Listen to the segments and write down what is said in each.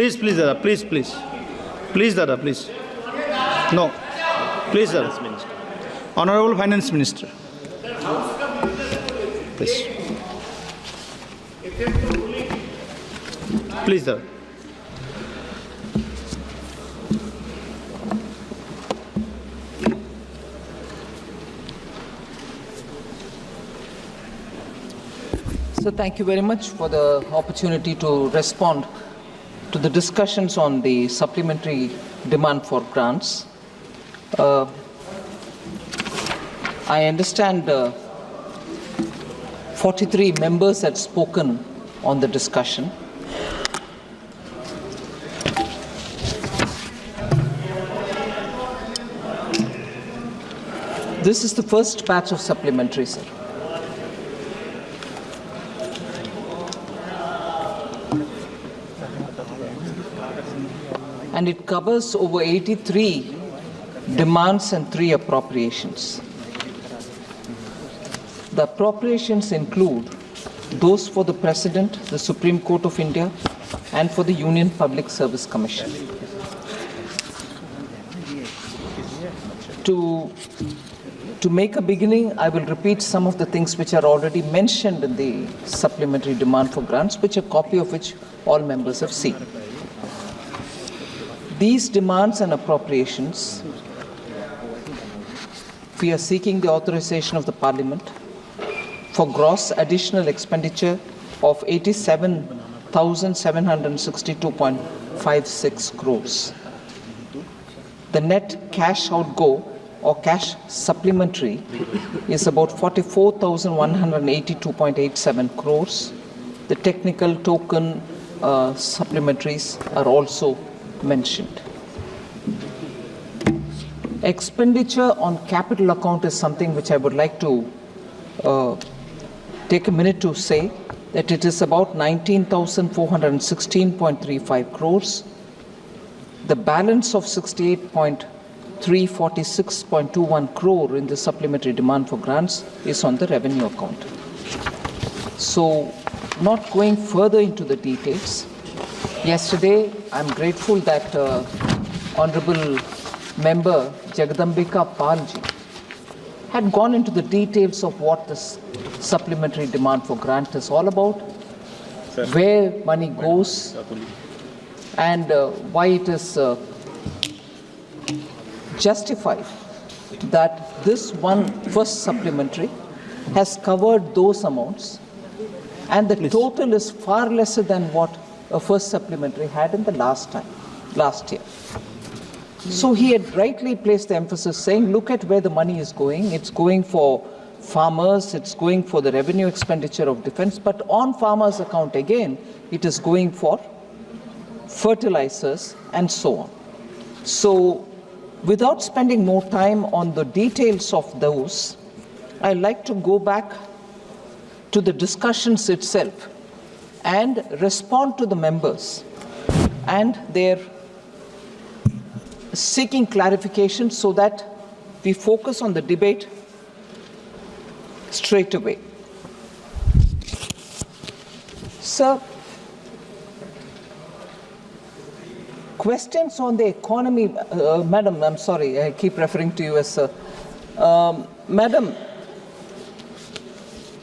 Please, Dada, please. Please, Dada, please. No. Please, Dada. Honorable Finance Minister. Please. Please, Dada. So thank you very much for the opportunity to respond to the discussions on the supplementary demand for grants. I understand 43 members had spoken on the discussion. This is the first batch of supplementary, sir. And it covers over 83 demands and 3 appropriations. The appropriations include those for the President, the Supreme Court of India, and for the Union Public Service Commission. To make a beginning, I will repeat some of the things which are already mentioned in the supplementary demand for grants, which a copy of which all members have seen. These demands and appropriations, we are seeking the authorization of the Parliament for gross additional expenditure of 87,762.56 crores. The net cash outgo or cash supplementary is about 44,182.87 crores. The technical token supplementaries are also mentioned. Expenditure on capital account is something which I would like to take a minute to say that it is about 19,416.35 crores. The balance of 68.346.21 crore in the supplementary demand for grants is on the revenue account. So, not going further into the details, yesterday I'm grateful that Honorable Member Jagadambika Palji had gone into the details of what this supplementary demand for grant is all about, where money goes, and why it is justified that this first supplementary has covered those amounts, and the total is far lesser than what a first supplementary had in the last year. So he had rightly placed the emphasis saying, look at where the money is going. It's going for farmers, it's going for the revenue expenditure of defense, but on farmers' account again, it is going for fertilizers and so on. So without spending more time on the details of those, I'd like to go back to the discussions itself and respond to the members and their seeking clarification so that we focus on the debate straight away. Sir, questions on the economy, Madam, I'm sorry, I keep referring to you as Sir. Madam,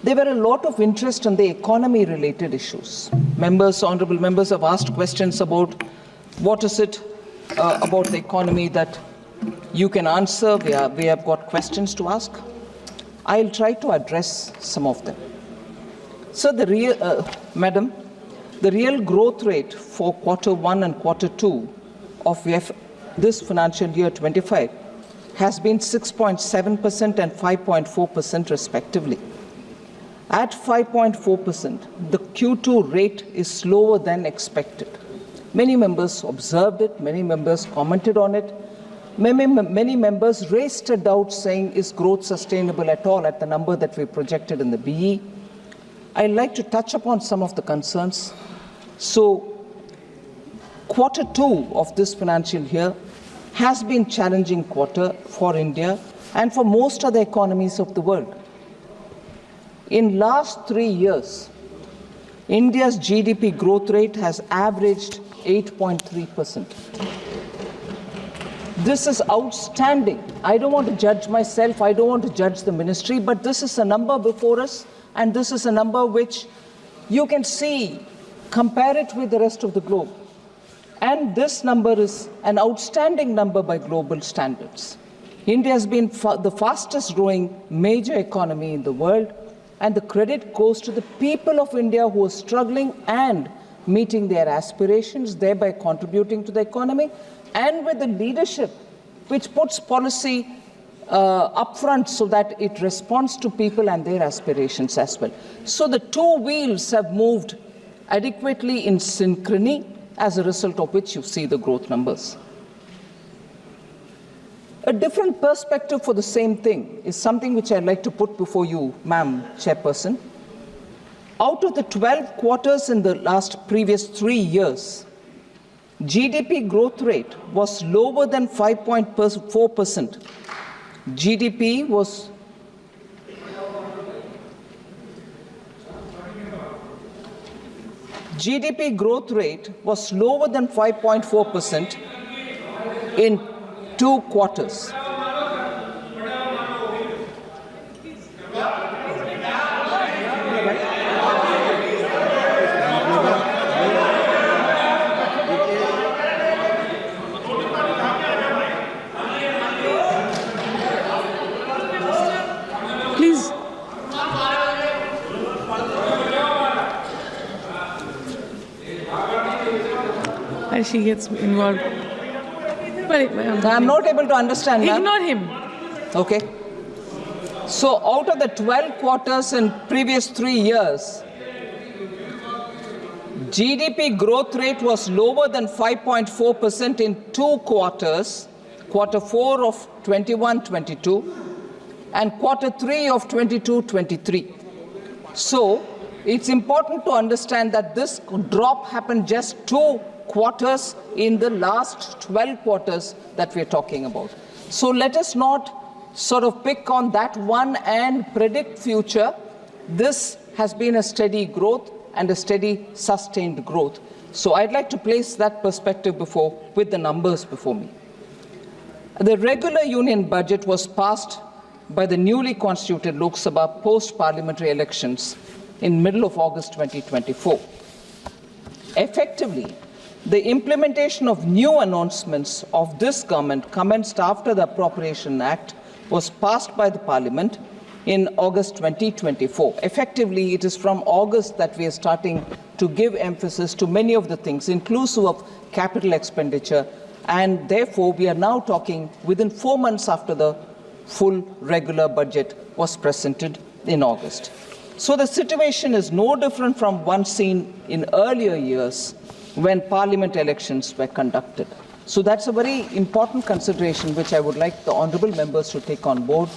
there were a lot of interest in the economy-related issues. Honorable members have asked questions about what is it about the economy that you can answer. We have got questions to ask. I'll try to address some of them. So, Madam, the real growth rate for Q1 and Q2 of this financial year 25 has been 6.7% and 5.4% respectively. At 5.4%, the Q2 rate is slower than expected. Many members observed it, many members commented on it, many members raised a doubt saying, is growth sustainable at all at the number that we projected in the BE? I'd like to touch upon some of the concerns. So, Q2 of this financial year has been challenging quarter for India and for most other economies of the world. In last 3 years, India's GDP growth rate has averaged 8.3%. This is outstanding. I don't want to judge myself, I don't want to judge the ministry, but this is a number before us, and this is a number which you can see, compare it with the rest of the globe. And this number is an outstanding number by global standards. India has been the fastest growing major economy in the world, and the credit goes to the people of India who are struggling and meeting their aspirations, thereby contributing to the economy, and with the leadership which puts policy up front so that it responds to people and their aspirations as well. So the two wheels have moved adequately in synchrony, as a result of which you see the growth numbers. A different perspective for the same thing is something which I'd like to put before you, Ma'am Chairperson. Out of the 12 quarters in the previous 3 years, GDP growth rate was lower than 5.4%. GDP growth rate was lower than 5.4% in 2 quarters. Please. And she gets involved. I'm not able to understand. Ignore him. Okay. So out of the 12 quarters in previous 3 years, GDP growth rate was lower than 5.4% in 2 quarters, quarter 4 of 21-22 and quarter 3 of 22-23. So it's important to understand that this drop happened just 2 quarters in the last 12 quarters that we're talking about. So let us not sort of pick on that one and predict future. This has been a steady growth and a steady sustained growth. So I'd like to place that perspective with the numbers before me. The regular union budget was passed by the newly constituted Lok Sabha post-parliamentary elections in middle of August 2024. Effectively, the implementation of new announcements of this government commenced after the Appropriation Act was passed by the Parliament in August 2024. Effectively, it is from August that we are starting to give emphasis to many of the things, inclusive of capital expenditure, and therefore we are now talking within 4 months after the full regular budget was presented in August. So the situation is no different from one seen in earlier years when parliament elections were conducted. So that's a very important consideration which I would like the honourable members to take on board.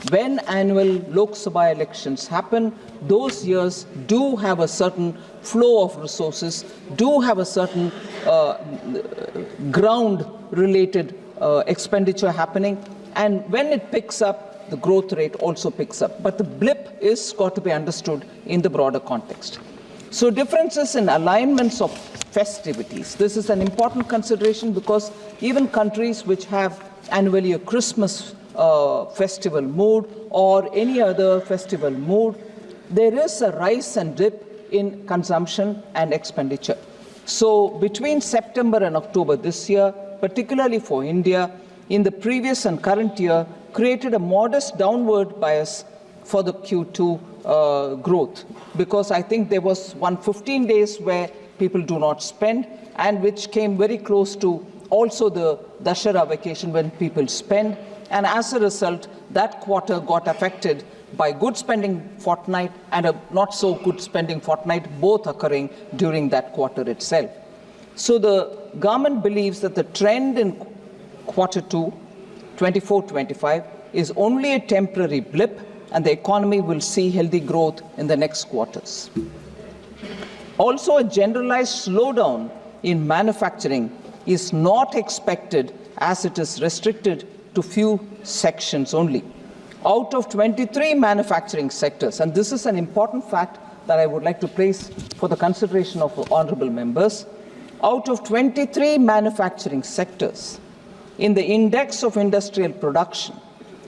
When annual Lok Sabha elections happen, those years do have a certain flow of resources, do have a certain ground-related expenditure happening, and when it picks up, the growth rate also picks up. But the blip is got to be understood in the broader context. So differences in alignments of festivities. This is an important consideration because even countries which have annually a Christmas festival mood or any other festival mood, there is a rise and dip in consumption and expenditure. So between September and October this year, particularly for India, in the previous and current year, created a modest downward bias for the Q2 growth, because I think there was 15 days where people do not spend, and which came very close to also the Dussehra vacation when people spend, and as a result, that quarter got affected by good spending fortnight and a not so good spending fortnight, both occurring during that quarter itself. So the government believes that the trend in quarter 2, 24-25, is only a temporary blip, and the economy will see healthy growth in the next quarters. Also, a generalized slowdown in manufacturing is not expected, as it is restricted to few sections only. Out of 23 manufacturing sectors, and this is an important fact that I would like to place for the consideration of honourable members, Out of 23 manufacturing sectors in the index of industrial production,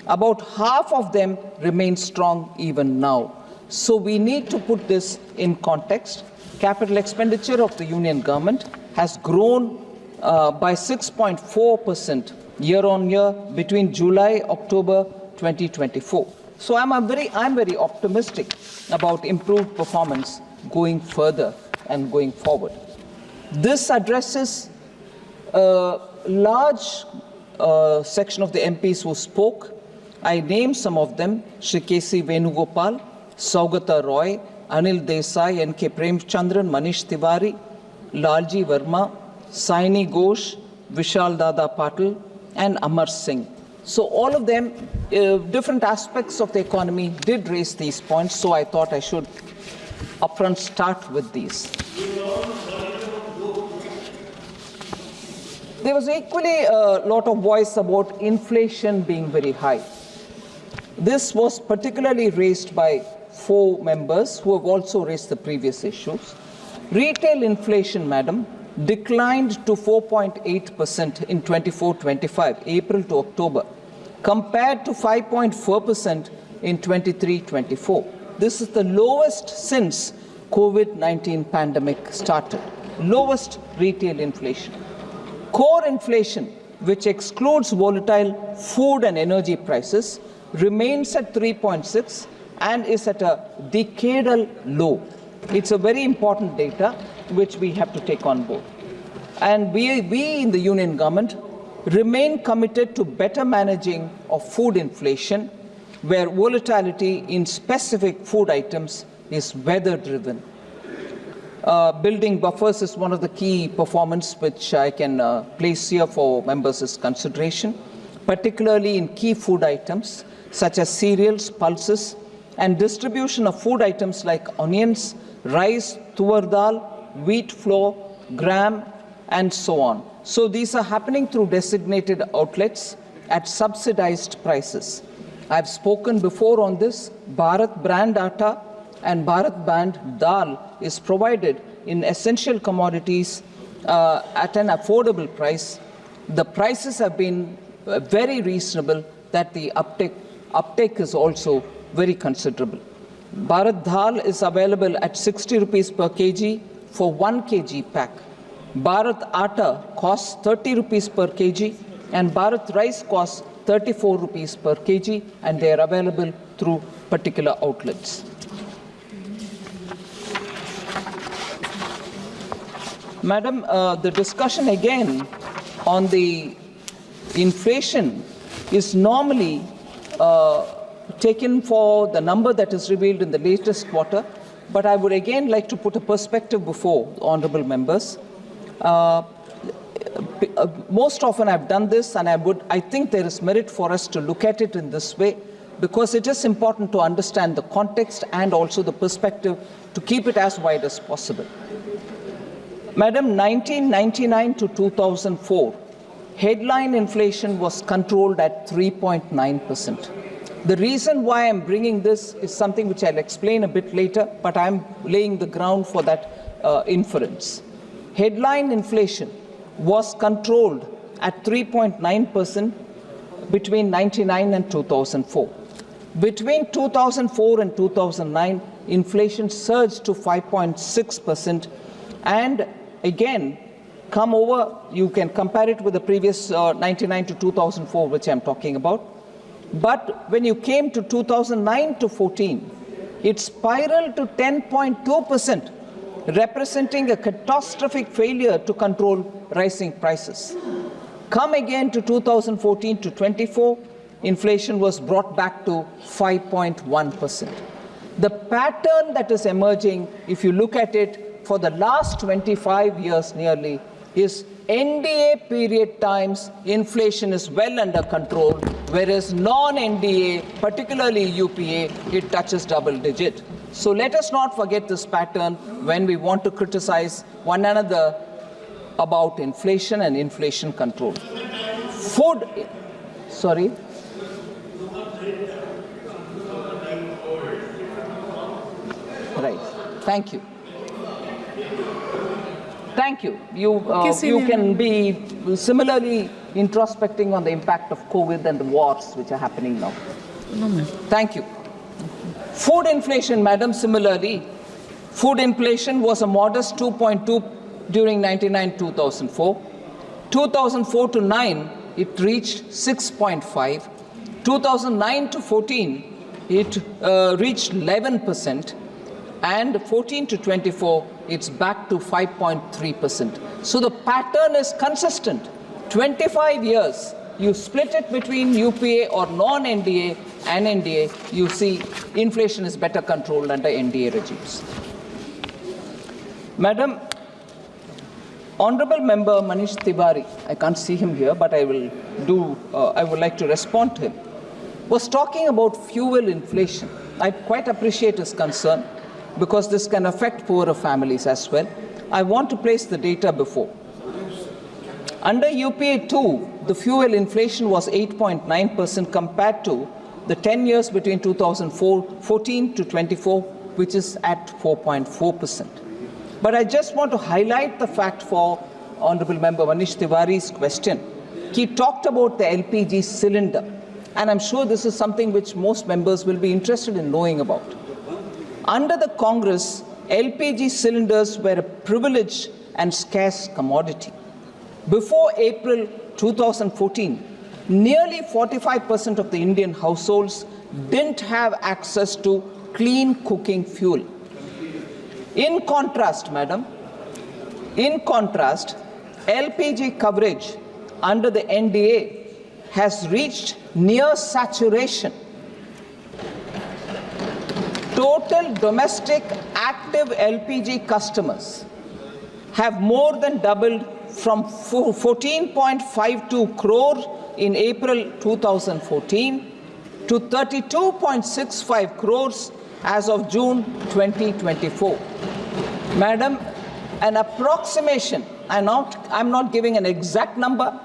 about half of them remain strong even now. So we need to put this in context. Capital expenditure of the union government has grown by 6.4% year on year between July-October 2024. So I'm very optimistic about improved performance going further and going forward. This addresses a large section of the MPs who spoke. I named some of them: Shri K.C. Venugopal, Saugata Roy, Anil Desai, N.K. Premchandran, Manish Tiwari, Lalji Verma, Saini Ghosh, Vishal Dada Patil, and Amar Singh. So all of them, different aspects of the economy did raise these points, so I thought I should upfront start with these. There was equally a lot of voice about inflation being very high. This was particularly raised by 4 members who have also raised the previous issues. Retail inflation, madam, declined to 4.8% in 24-25, April to October, compared to 5.4% in 23-24. This is the lowest since COVID-19 pandemic started. Lowest retail inflation. Core inflation, which excludes volatile food and energy prices, remains at 3.6 and is at a decadal low. It's a very important data which we have to take on board. And we in the union government remain committed to better managing of food inflation, where volatility in specific food items is weather-driven. Building buffers is one of the key performance which I can place here for members' consideration, particularly in key food items such as cereals, pulses, and distribution of food items like onions, rice, tuvar dal, wheat flour, gram, and so on. So these are happening through designated outlets at subsidized prices. I've spoken before on this. Bharat brand atta and Bharat brand dal is provided in essential commodities at an affordable price. The prices have been very reasonable, that the uptake is also very considerable. Bharat dal is available at 60 rupees per kg for 1 kg pack. Bharat atta costs 30 rupees per kg and Bharat rice costs 34 rupees per kg, and they are available through particular outlets. Madam, the discussion again on the inflation is normally taken for the number that is revealed in the latest quarter, but I would again like to put a perspective before honorable members. Most often I've done this, and I think there is merit for us to look at it in this way, because it is important to understand the context and also the perspective to keep it as wide as possible. Madam, 1999 to 2004, headline inflation was controlled at 3.9%. The reason why I'm bringing this is something which I'll explain a bit later, but I'm laying the ground for that inference. Headline inflation was controlled at 3.9% between 1999 and 2004. Between 2004 and 2009, inflation surged to 5.6%, and again, come over, you can compare it with the previous 99 to 2004, which I'm talking about. But when you came to 2009 to 14, it spiraled to 10.2%, representing a catastrophic failure to control rising prices. Come again to 2014 to 24, inflation was brought back to 5.1%. The pattern that is emerging, if you look at it for the last 25 years nearly, is NDA period times inflation is well under control, whereas non-NDA, particularly UPA, it touches double digit. So let us not forget this pattern when we want to criticize one another about inflation and inflation control. Food, sorry. Right, thank you. Thank you. You Senior. can be similarly introspecting on the impact of COVID and the wars which are happening now. No, ma'am. Thank you. Food inflation, madam, similarly, food inflation was a modest 2.2 during 99-2004. 2004 to 9, it reached 6.5. 2009 to 14, it reached 11%. And 14 to 24, it's back to 5.3%. So the pattern is consistent. 25 years, you split it between UPA or non-NDA and NDA, you see inflation is better controlled under NDA regimes. Madam, Honorable Member Manish Tiwari, I can't see him here, but I would like to respond to him, was talking about fuel inflation. I quite appreciate his concern because this can affect poorer families as well. I want to place the data before. Under UPA 2, the fuel inflation was 8.9% compared to the 10 years between 2014 to 24, which is at 4.4%. But I just want to highlight the fact for Honorable Member Manish Tiwari's question. He talked about the LPG cylinder, and I'm sure this is something which most members will be interested in knowing about. Under the Congress, LPG cylinders were a privileged and scarce commodity. Before April 2014, nearly 45% of the Indian households didn't have access to clean cooking fuel. In contrast, madam, LPG coverage under the NDA has reached near saturation. Total domestic active LPG customers have more than doubled from 14.52 crore in April 2014 to 32.65 crores as of June 2024. Madam, an approximation, I'm not giving an exact number,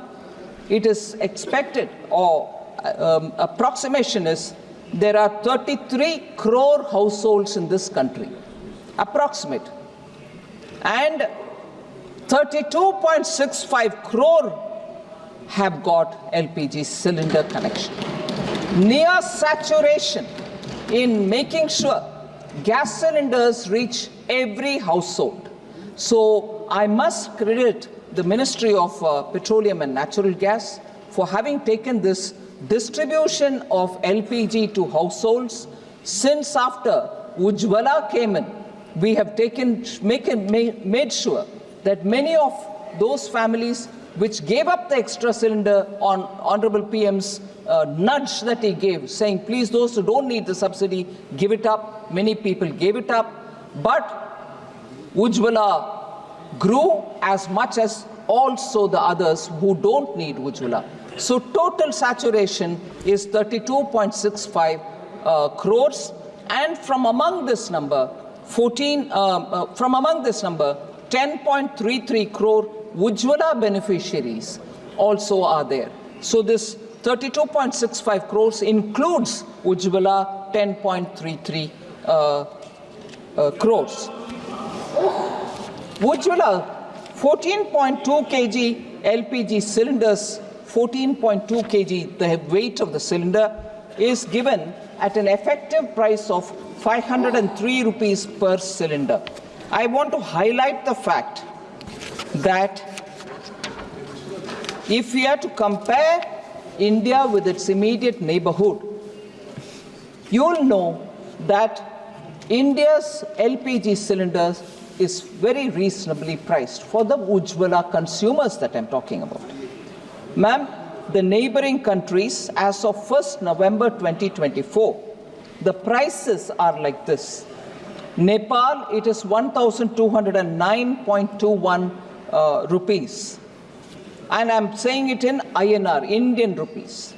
it is expected, or approximation is, there are 33 crore households in this country, approximate, and 32.65 crore have got LPG cylinder connection. Near saturation in making sure gas cylinders reach every household. So I must credit the Ministry of Petroleum and Natural Gas for having taken this distribution of LPG to households. Since after Ujjwala came in, we have made sure that many of those families which gave up the extra cylinder on Honorable PM's nudge that he gave, saying, please, those who don't need the subsidy, give it up. Many people gave it up. But Ujjwala grew as much as also the others who don't need Ujjwala. So total saturation is 32.65 crores. And from among this number, 10.33 crore Ujjwala beneficiaries also are there. So this 32.65 crores includes Ujjwala 10.33 crores. Ujjwala 14.2 kg LPG cylinders, 14.2 kg, the weight of the cylinder, is given at an effective price of 503 rupees per cylinder. I want to highlight the fact that if we are to compare India with its immediate neighborhood, you'll know that India's LPG cylinders is very reasonably priced for the Ujjwala consumers that I'm talking about. Ma'am, the neighboring countries, as of 1st November 2024, the prices are like this. Nepal, it is 1,209.21 rupees. And I'm saying it in INR, Indian rupees.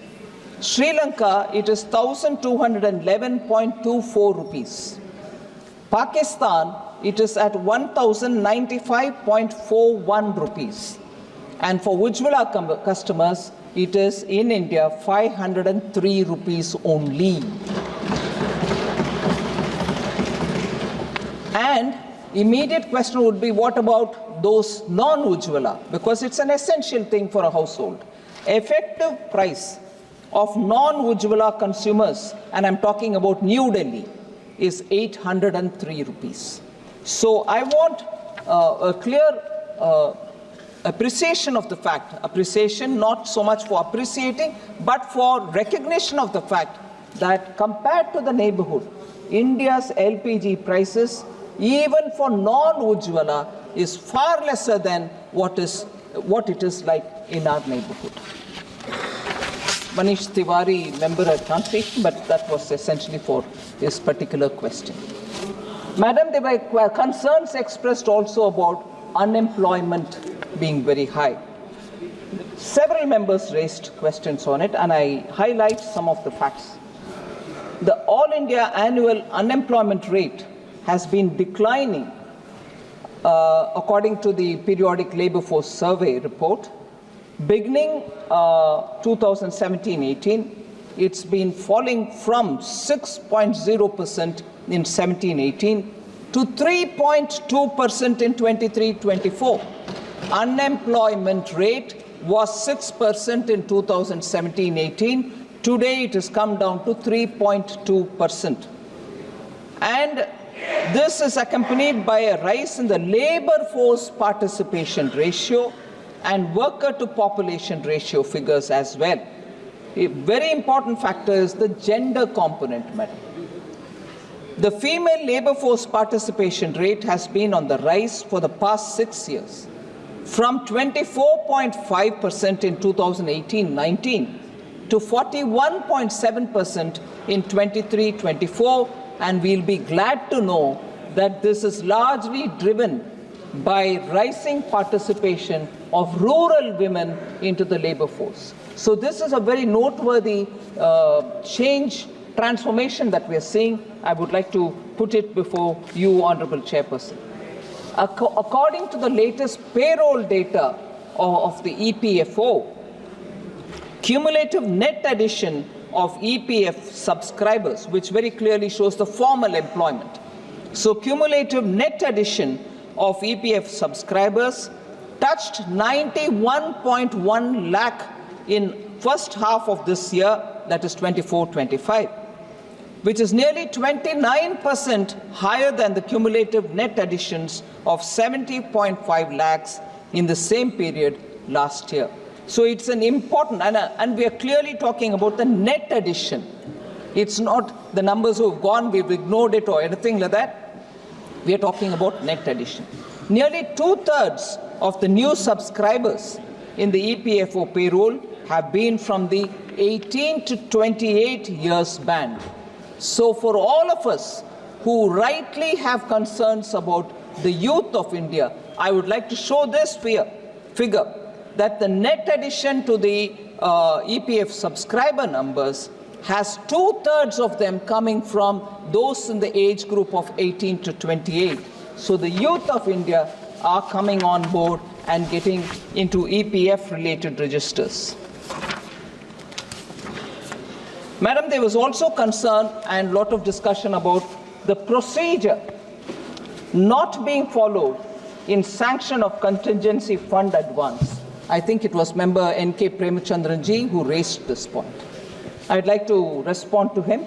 Sri Lanka, it is 1,211.24 rupees. Pakistan, it is at 1,095.41 rupees. And for Ujjwala customers, it is in India 503 rupees only. And immediate question would be, what about those non-Ujjwala, because it's an essential thing for a household. Effective price of non-Ujjwala consumers, and I'm talking about New Delhi, is 803 rupees. So I want a clear appreciation of the fact, appreciation not so much for appreciating, but for recognition of the fact that compared to the neighborhood, India's LPG prices, even for non-Ujjwala, is far lesser than what it is like in our neighborhood. Manish Tiwari, member, I can't speak, but that was essentially for his particular question. Madam, there were concerns expressed also about unemployment being very high. Several members raised questions on it, and I highlight some of the facts. The All India annual unemployment rate has been declining according to the periodic labor force survey report. Beginning 2017-18, it's been falling from 6.0% in 17-18 to 3.2% in 23-24. Unemployment rate was 6% in 2017-18. Today it has come down to 3.2%. And this is accompanied by a rise in the labor force participation ratio and worker to population ratio figures as well. A very important factor is the gender component, madam. The female labor force participation rate has been on the rise for the past 6 years, from 24.5% in 2018-19 to 41.7% in 23-24, and we'll be glad to know that this is largely driven by rising participation of rural women into the labor force. So this is a very noteworthy transformation that we are seeing. I would like to put it before you, Honorable Chairperson. According to the latest payroll data of the EPFO, cumulative net addition of EPF subscribers, which very clearly shows the formal employment. So cumulative net addition of EPF subscribers touched 91.1 lakh in first half of this year, that is 24-25, which is nearly 29% higher than the cumulative net additions of 70.5 lakhs in the same period last year. So it's an important, and we are clearly talking about the net addition. It's not the numbers who have gone, we've ignored it or anything like that. We are talking about net addition. Nearly 2/3 of the new subscribers in the EPFO payroll have been from the 18 to 28 years band. So for all of us who rightly have concerns about the youth of India, I would like to show this figure that the net addition to the EPF subscriber numbers has 2/3 of them coming from those in the age group of 18 to 28. So the youth of India are coming on board and getting into EPF related registers. Madam, there was also concern and a lot of discussion about the procedure not being followed in sanction of contingency fund advance. I think it was member N.K. Premachandranji who raised this point. I'd like to respond to him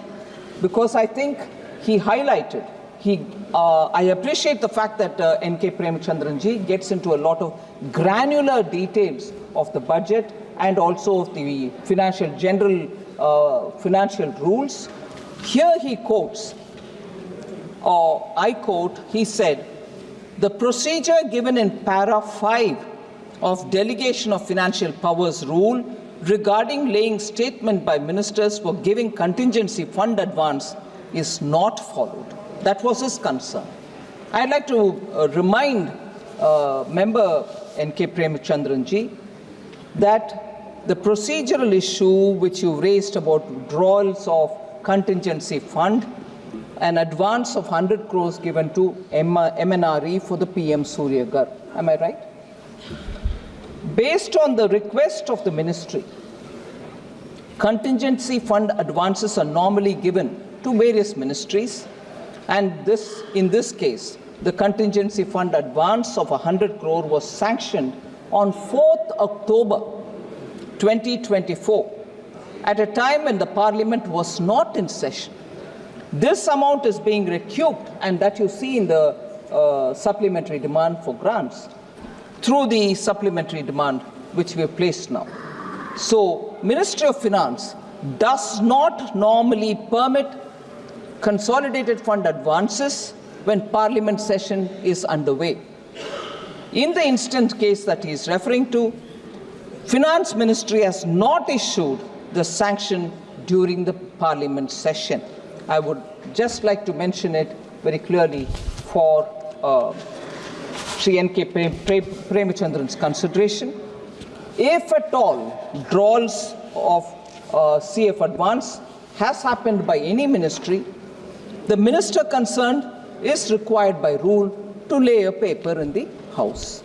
because I think he highlighted, I appreciate the fact that N.K. Premachandranji gets into a lot of granular details of the budget and also of the general financial rules. Here he quotes, or I quote, he said, the procedure given in para 5 of Delegation of Financial Powers rule regarding laying statement by ministers for giving contingency fund advance is not followed. That was his concern. I'd like to remind member N.K. Premachandranji that the procedural issue which you raised about withdrawals of contingency fund, an advance of 100 crores given to MNRE for the PM Surya Ghar. Am I right? Based on the request of the ministry, contingency fund advances are normally given to various ministries, and in this case, the contingency fund advance of 100 crore was sanctioned on 4th October 2024 at a time when the Parliament was not in session. This amount is being recouped, and that you see in the supplementary demand for grants through the supplementary demand which we have placed now. So, Ministry of Finance does not normally permit consolidated fund advances when Parliament session is underway. In the instant case that he is referring to, Finance Ministry has not issued the sanction during the Parliament session. I would just like to mention it very clearly for Sri N.K. Premachandran's consideration. If at all drawals of CF advance has happened by any ministry, the minister concerned is required by rule to lay a paper in the House.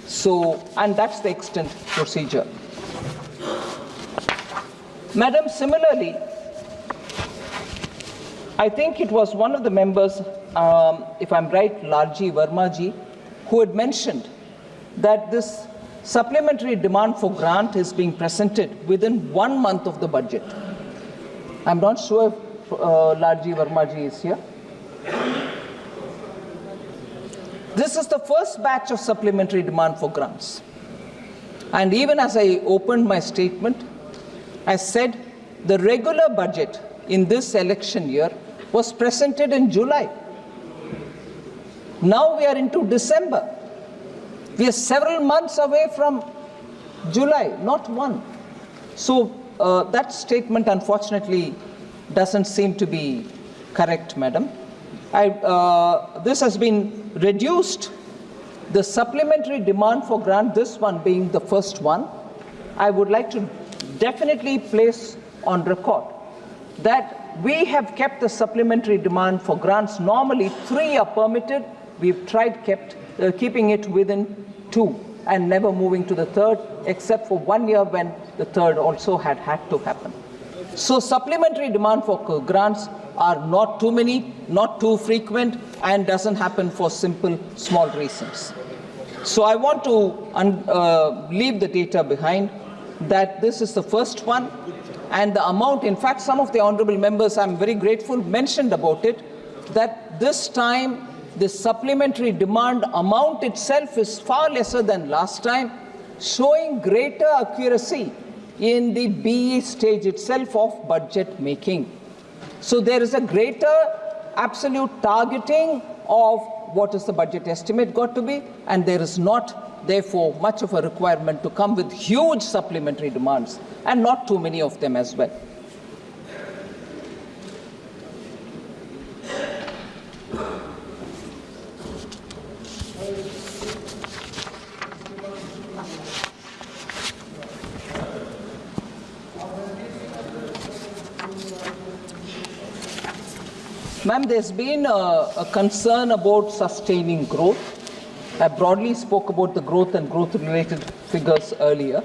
So, and that's the extent procedure. Madam, similarly, I think it was one of the members, if I'm right, Larji Vermaji, who had mentioned that this supplementary demand for grant is being presented within 1 month of the budget. I'm not sure if Larji Vermaji is here. This is the first batch of supplementary demand for grants. And even as I opened my statement, I said the regular budget in this election year was presented in July. Now we are into December. We are several months away from July, not one. So that statement unfortunately doesn't seem to be correct, Madam. This has been reduced. The supplementary demand for grant, this one being the first one, I would like to definitely place on record that we have kept the supplementary demand for grants. Normally 3 are permitted. We've tried keeping it within 2 and never moving to the 3rd, except for 1 year when the 3rd also had to happen. So supplementary demand for grants are not too many, not too frequent, and doesn't happen for simple, small reasons. So I want to leave the data behind that this is the first one, and the amount, in fact, some of the honorable members, I'm very grateful, mentioned about it, that this time the supplementary demand amount itself is far lesser than last time, showing greater accuracy in the BE stage itself of budget making. So there is a greater absolute targeting of what is the budget estimate got to be, and there is not, therefore, much of a requirement to come with huge supplementary demands, and not too many of them as well. Ma'am, there's been a concern about sustaining growth. I broadly spoke about the growth and growth-related figures earlier.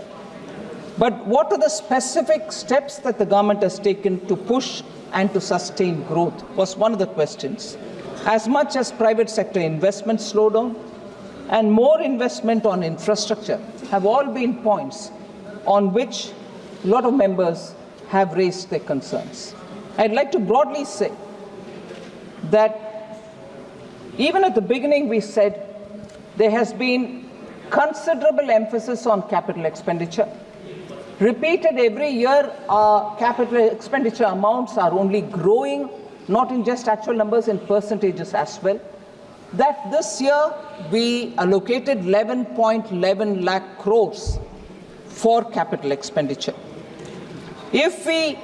But what are the specific steps that the government has taken to push and to sustain growth was one of the questions. As much as private sector investment slowdown and more investment on infrastructure have all been points on which a lot of members have raised their concerns. I'd like to broadly say that even at the beginning we said there has been considerable emphasis on capital expenditure. Repeated every year, our capital expenditure amounts are only growing, not in just actual numbers, in percentages as well. That this year we allocated 11.11 lakh crores for capital expenditure. If we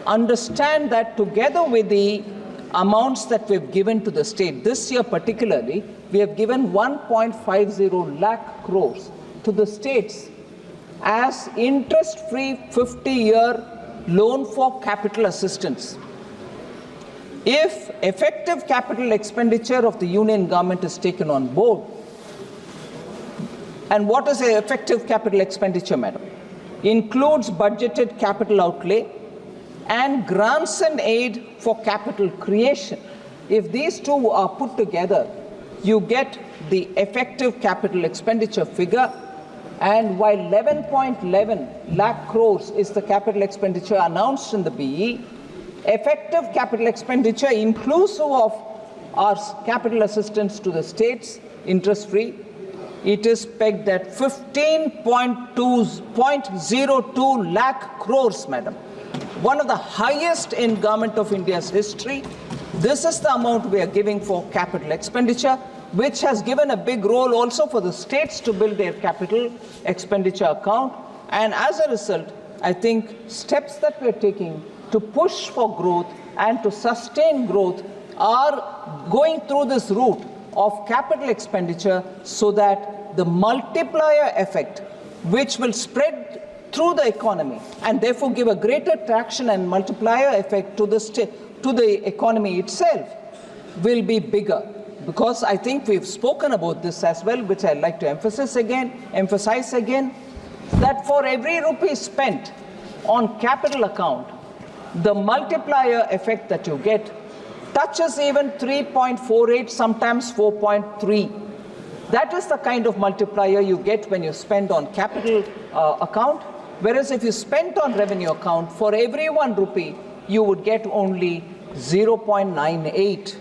understand that together with the amounts that we've given to the state, this year particularly, we have given 1.50 lakh crores to the states as interest-free 50-year loan for capital assistance. If effective capital expenditure of the union government is taken on board, and what is the effective capital expenditure, madam? Includes budgeted capital outlay and grants and aid for capital creation. If these two are put together, you get the effective capital expenditure figure. And while 11.11 lakh crores is the capital expenditure announced in the BE, effective capital expenditure inclusive of our capital assistance to the states, interest-free, it is pegged at 15.02 lakh crores, madam. One of the highest in Government of India's history. This is the amount we are giving for capital expenditure, which has given a big role also for the states to build their capital expenditure account. And as a result, I think steps that we are taking to push for growth and to sustain growth are going through this route of capital expenditure so that the multiplier effect, which will spread through the economy and therefore give a greater traction and multiplier effect to the economy itself, will be bigger. Because I think we've spoken about this as well, which I'd like to emphasize again, that for every rupee spent on capital account, the multiplier effect that you get touches even 3.48, sometimes 4.3. That is the kind of multiplier you get when you spend on capital account. Whereas if you spent on revenue account, for every 1 rupee, you would get only 0.98,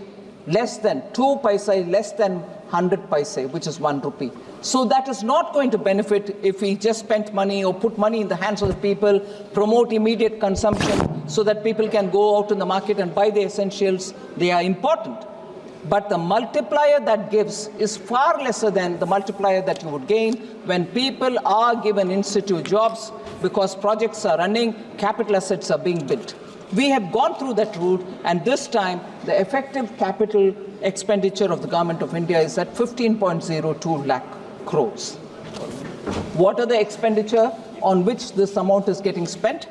less than 2 paise, less than 100 paise, which is 1 rupee. So that is not going to benefit if we just spent money or put money in the hands of the people, promote immediate consumption so that people can go out in the market and buy the essentials. They are important. But the multiplier that gives is far lesser than the multiplier that you would gain when people are given in situ jobs because projects are running, capital assets are being built. We have gone through that route, and this time the effective capital expenditure of the Government of India is at 15.02 lakh crores. What are the expenditure on which this amount is getting spent?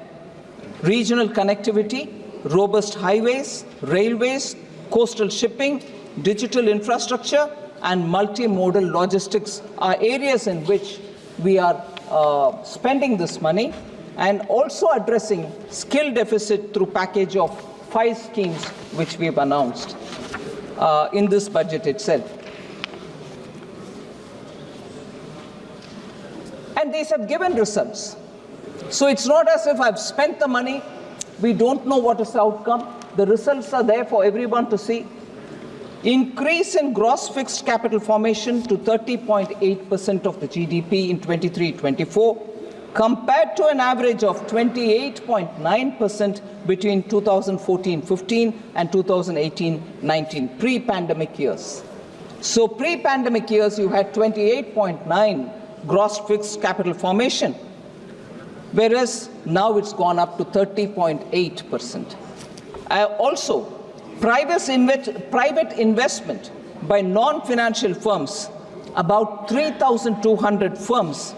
Regional connectivity, robust highways, railways, coastal shipping, digital infrastructure, and multimodal logistics are areas in which we are spending this money, and also addressing skill deficit through package of 5 schemes which we have announced in this budget itself. And these have given results. So it's not as if I've spent the money, we don't know what is the outcome. The results are there for everyone to see. Increase in gross fixed capital formation to 30.8% of the GDP in 23-24, compared to an average of 28.9% between 2014-15 and 2018-19, pre-pandemic years. So pre-pandemic years, you had 28.9 gross fixed capital formation, whereas now it's gone up to 30.8%. Also, private investment by non-financial firms, about 3,200 firms,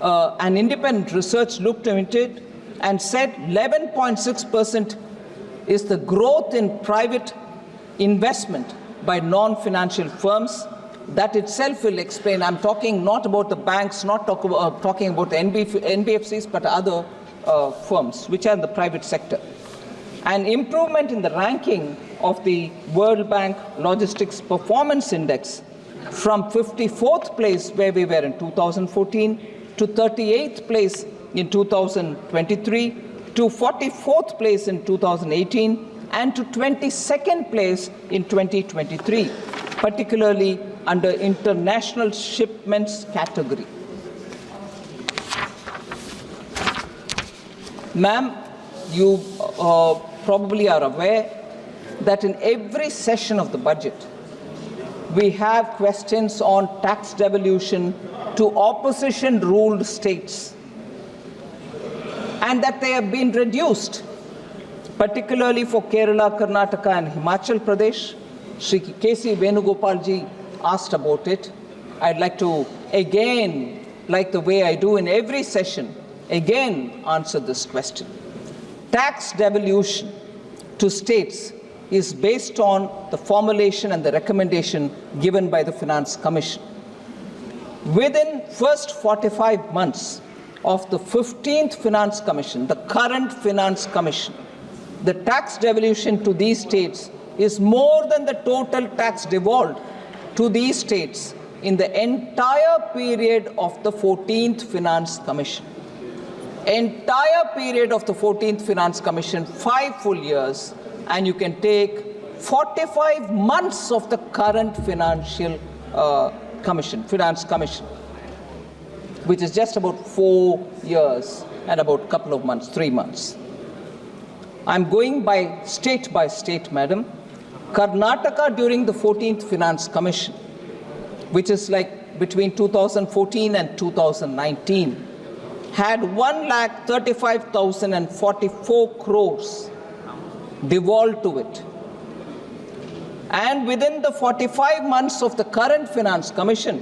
an independent research looked into it and said 11.6% is the growth in private investment by non-financial firms. That itself will explain. I'm talking not about the banks, not talking about the NBFCs, but other firms which are in the private sector. An improvement in the ranking of the World Bank Logistics Performance Index from 54th place where we were in 2014 to 38th place in 2023 to 44th place in 2018 and to 22nd place in 2023, particularly under international shipments category. Ma'am, you probably are aware that in every session of the budget, we have questions on tax devolution to opposition-ruled states, and that they have been reduced, particularly for Kerala, Karnataka, and Himachal Pradesh. Shri K.C. Venugopalji asked about it. I'd like to again, like the way I do in every session, again answer this question. Tax devolution to states is based on the formulation and the recommendation given by the Finance Commission. Within first 45 months of the 15th Finance Commission, the current Finance Commission, the tax devolution to these states is more than the total tax devolved to these states in the entire period of the 14th Finance Commission. Entire period of the 14th Finance Commission, 5 full years, and you can take 45 months of the current Finance Commission, which is just about 4 years and about a couple of months, 3 months. I'm going by state, madam. Karnataka during the 14th Finance Commission, which is like between 2014 and 2019, had 1,35,044 crores devolved to it. And within the 45 months of the current Finance Commission,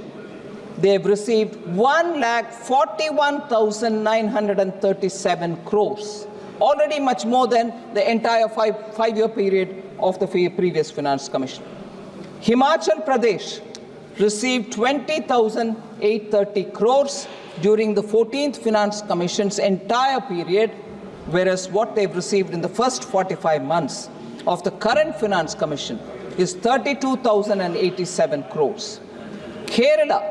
they have received 1,41,937 crores, already much more than the entire five-year period of the previous Finance Commission. Himachal Pradesh received 20,830 crores during the 14th Finance Commission's entire period, whereas what they've received in the first 45 months of the current Finance Commission is 32,087 crores. Kerala,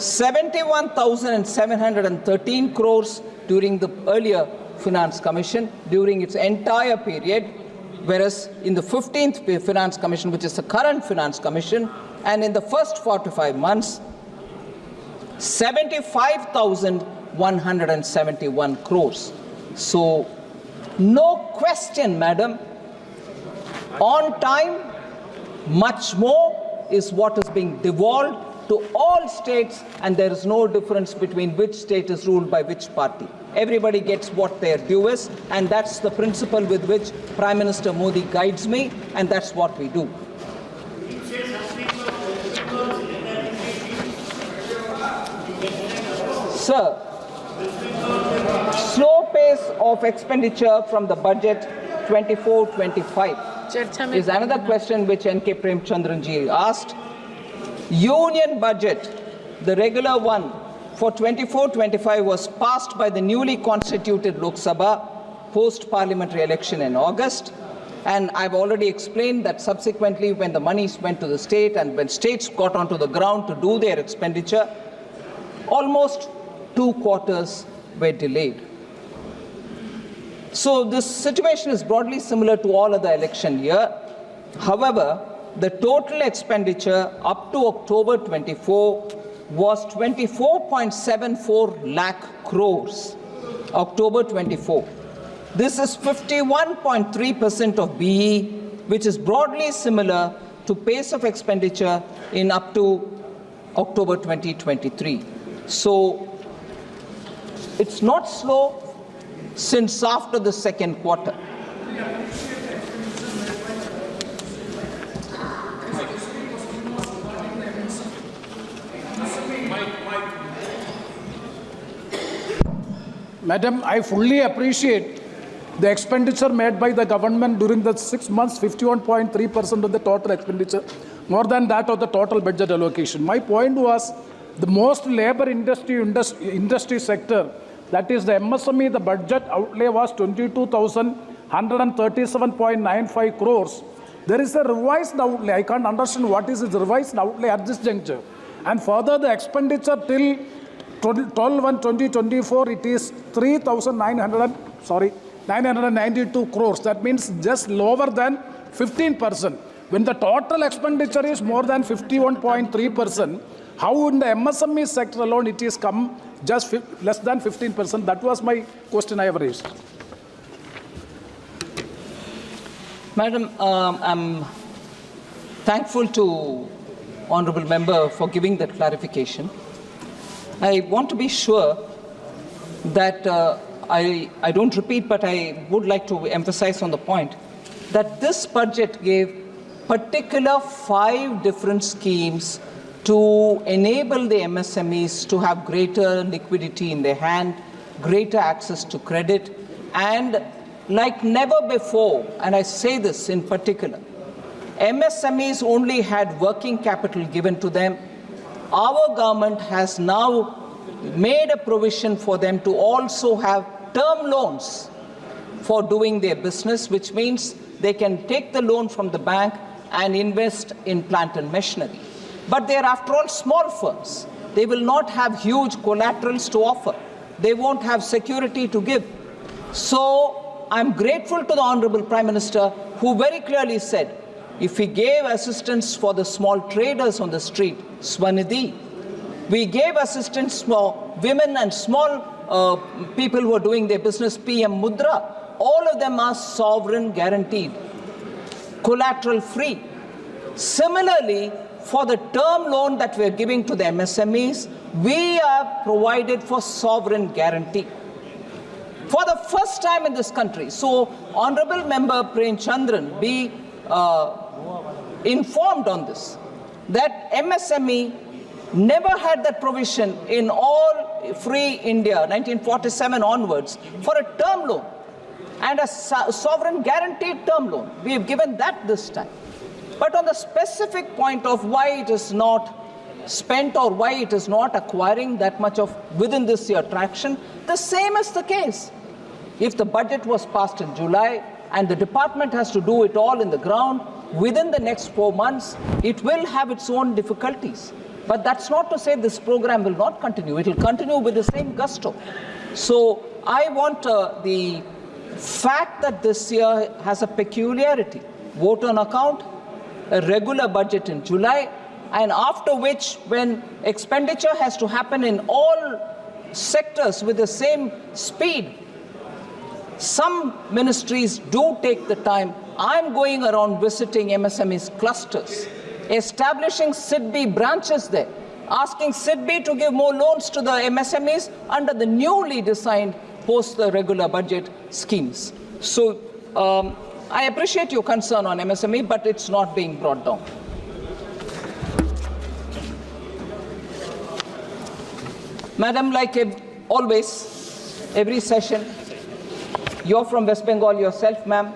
71,713 crores during the earlier Finance Commission during its entire period, whereas in the 15th Finance Commission, which is the current Finance Commission, and in the first 45 months, 75,171 crores. So, no question, madam, on time, much more is what is being devolved to all states, and there is no difference between which state is ruled by which party. Everybody gets what their due is, and that's the principle with which Prime Minister Modi guides me, and that's what we do. Sir, slow pace of expenditure from the budget 24-25 is another question which N.K. Premchandranji asked. Union budget, the regular one for 24-25 was passed by the newly constituted Lok Sabha post-parliamentary election in August. And I've already explained that subsequently when the monies went to the state and when states got onto the ground to do their expenditure, almost 2 quarters were delayed. So this situation is broadly similar to all other election year. However, the total expenditure up to October 24 was 24.74 lakh crores. October 24. This is 51.3% of BE, which is broadly similar to pace of expenditure in up to October 2023. So it's not slow since after the second quarter. Madam, I fully appreciate the expenditure made by the government during the 6 months, 51.3% of the total expenditure, more than that of the total budget allocation. My point was the most labor industry sector, that is the MSME, the budget outlay was 22,137.95 crores. There is a revised outlay. I can't understand what is the revised outlay at this juncture. And further, the expenditure till 12/1/2024, it is 992 crores. That means just lower than 15%. When the total expenditure is more than 51.3%, how in the MSME sector alone it is come just less than 15%? That was my question I have raised. Madam, I'm thankful to Honourable Member for giving that clarification. I want to be sure that I don't repeat, but I would like to emphasize on the point that this budget gave particular 5 different schemes to enable the MSMEs to have greater liquidity in their hand, greater access to credit, and like never before, and I say this in particular, MSMEs only had working capital given to them. Our government has now made a provision for them to also have term loans for doing their business, which means they can take the loan from the bank and invest in plant and machinery. But they are, after all, small firms. They will not have huge collaterals to offer. They won't have security to give. So I'm grateful to the Honorable Prime Minister, who very clearly said, if we gave assistance for the small traders on the street, Swanidhi, we gave assistance for women and small people who are doing their business, PM Mudra, all of them are sovereign guaranteed, collateral free. Similarly, for the term loan that we are giving to the MSMEs, we are provided for sovereign guarantee. For the first time in this country, so Honorable Member Prem Chandran be informed on this, that MSME never had that provision in all free India, 1947 onwards, for a term loan and a sovereign guaranteed term loan. We have given that this time. But on the specific point of why it is not spent or why it is not acquiring that much of within this year traction, the same is the case. If the budget was passed in July and the department has to do it all in the ground within the next 4 months, it will have its own difficulties. But that's not to say this program will not continue. It will continue with the same gusto. So I want the fact that this year has a peculiarity, vote on account, a regular budget in July, and after which, when expenditure has to happen in all sectors with the same speed, some ministries do take the time. I'm going around visiting MSMEs clusters, establishing SIDBI branches there, asking SIDBI to give more loans to the MSMEs under the newly designed post the regular budget schemes. So I appreciate your concern on MSME, but it's not being brought down. Madam, like always, every session, you're from West Bengal yourself, ma'am.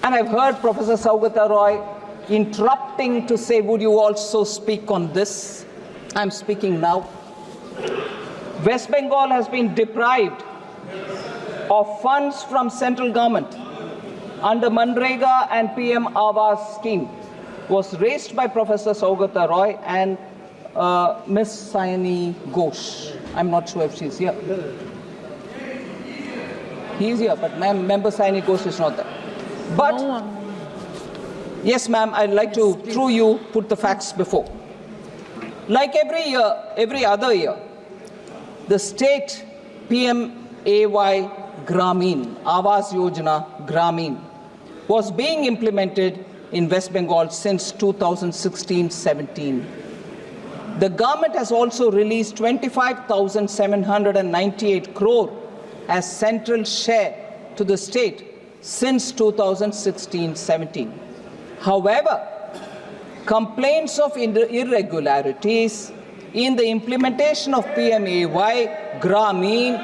And I've heard Professor Saugata Roy interrupting to say, would you also speak on this? I'm speaking now. West Bengal has been deprived of funds from central government under Manrega and PM Awas scheme was raised by Professor Saugata Roy and Ms. Sayani Ghosh. I'm not sure if she's here. He's here, but Member Sayani Ghosh is not there. But, yes, ma'am, I'd like to, through you, put the facts before. Like every year, every other year, the state PMAY Gramin, Awas Yojana Gramin, was being implemented in West Bengal since 2016-17. The government has also released 25,798 crore as central share to the state since 2016-17. However, complaints of irregularities in the implementation of PMAY Gramin,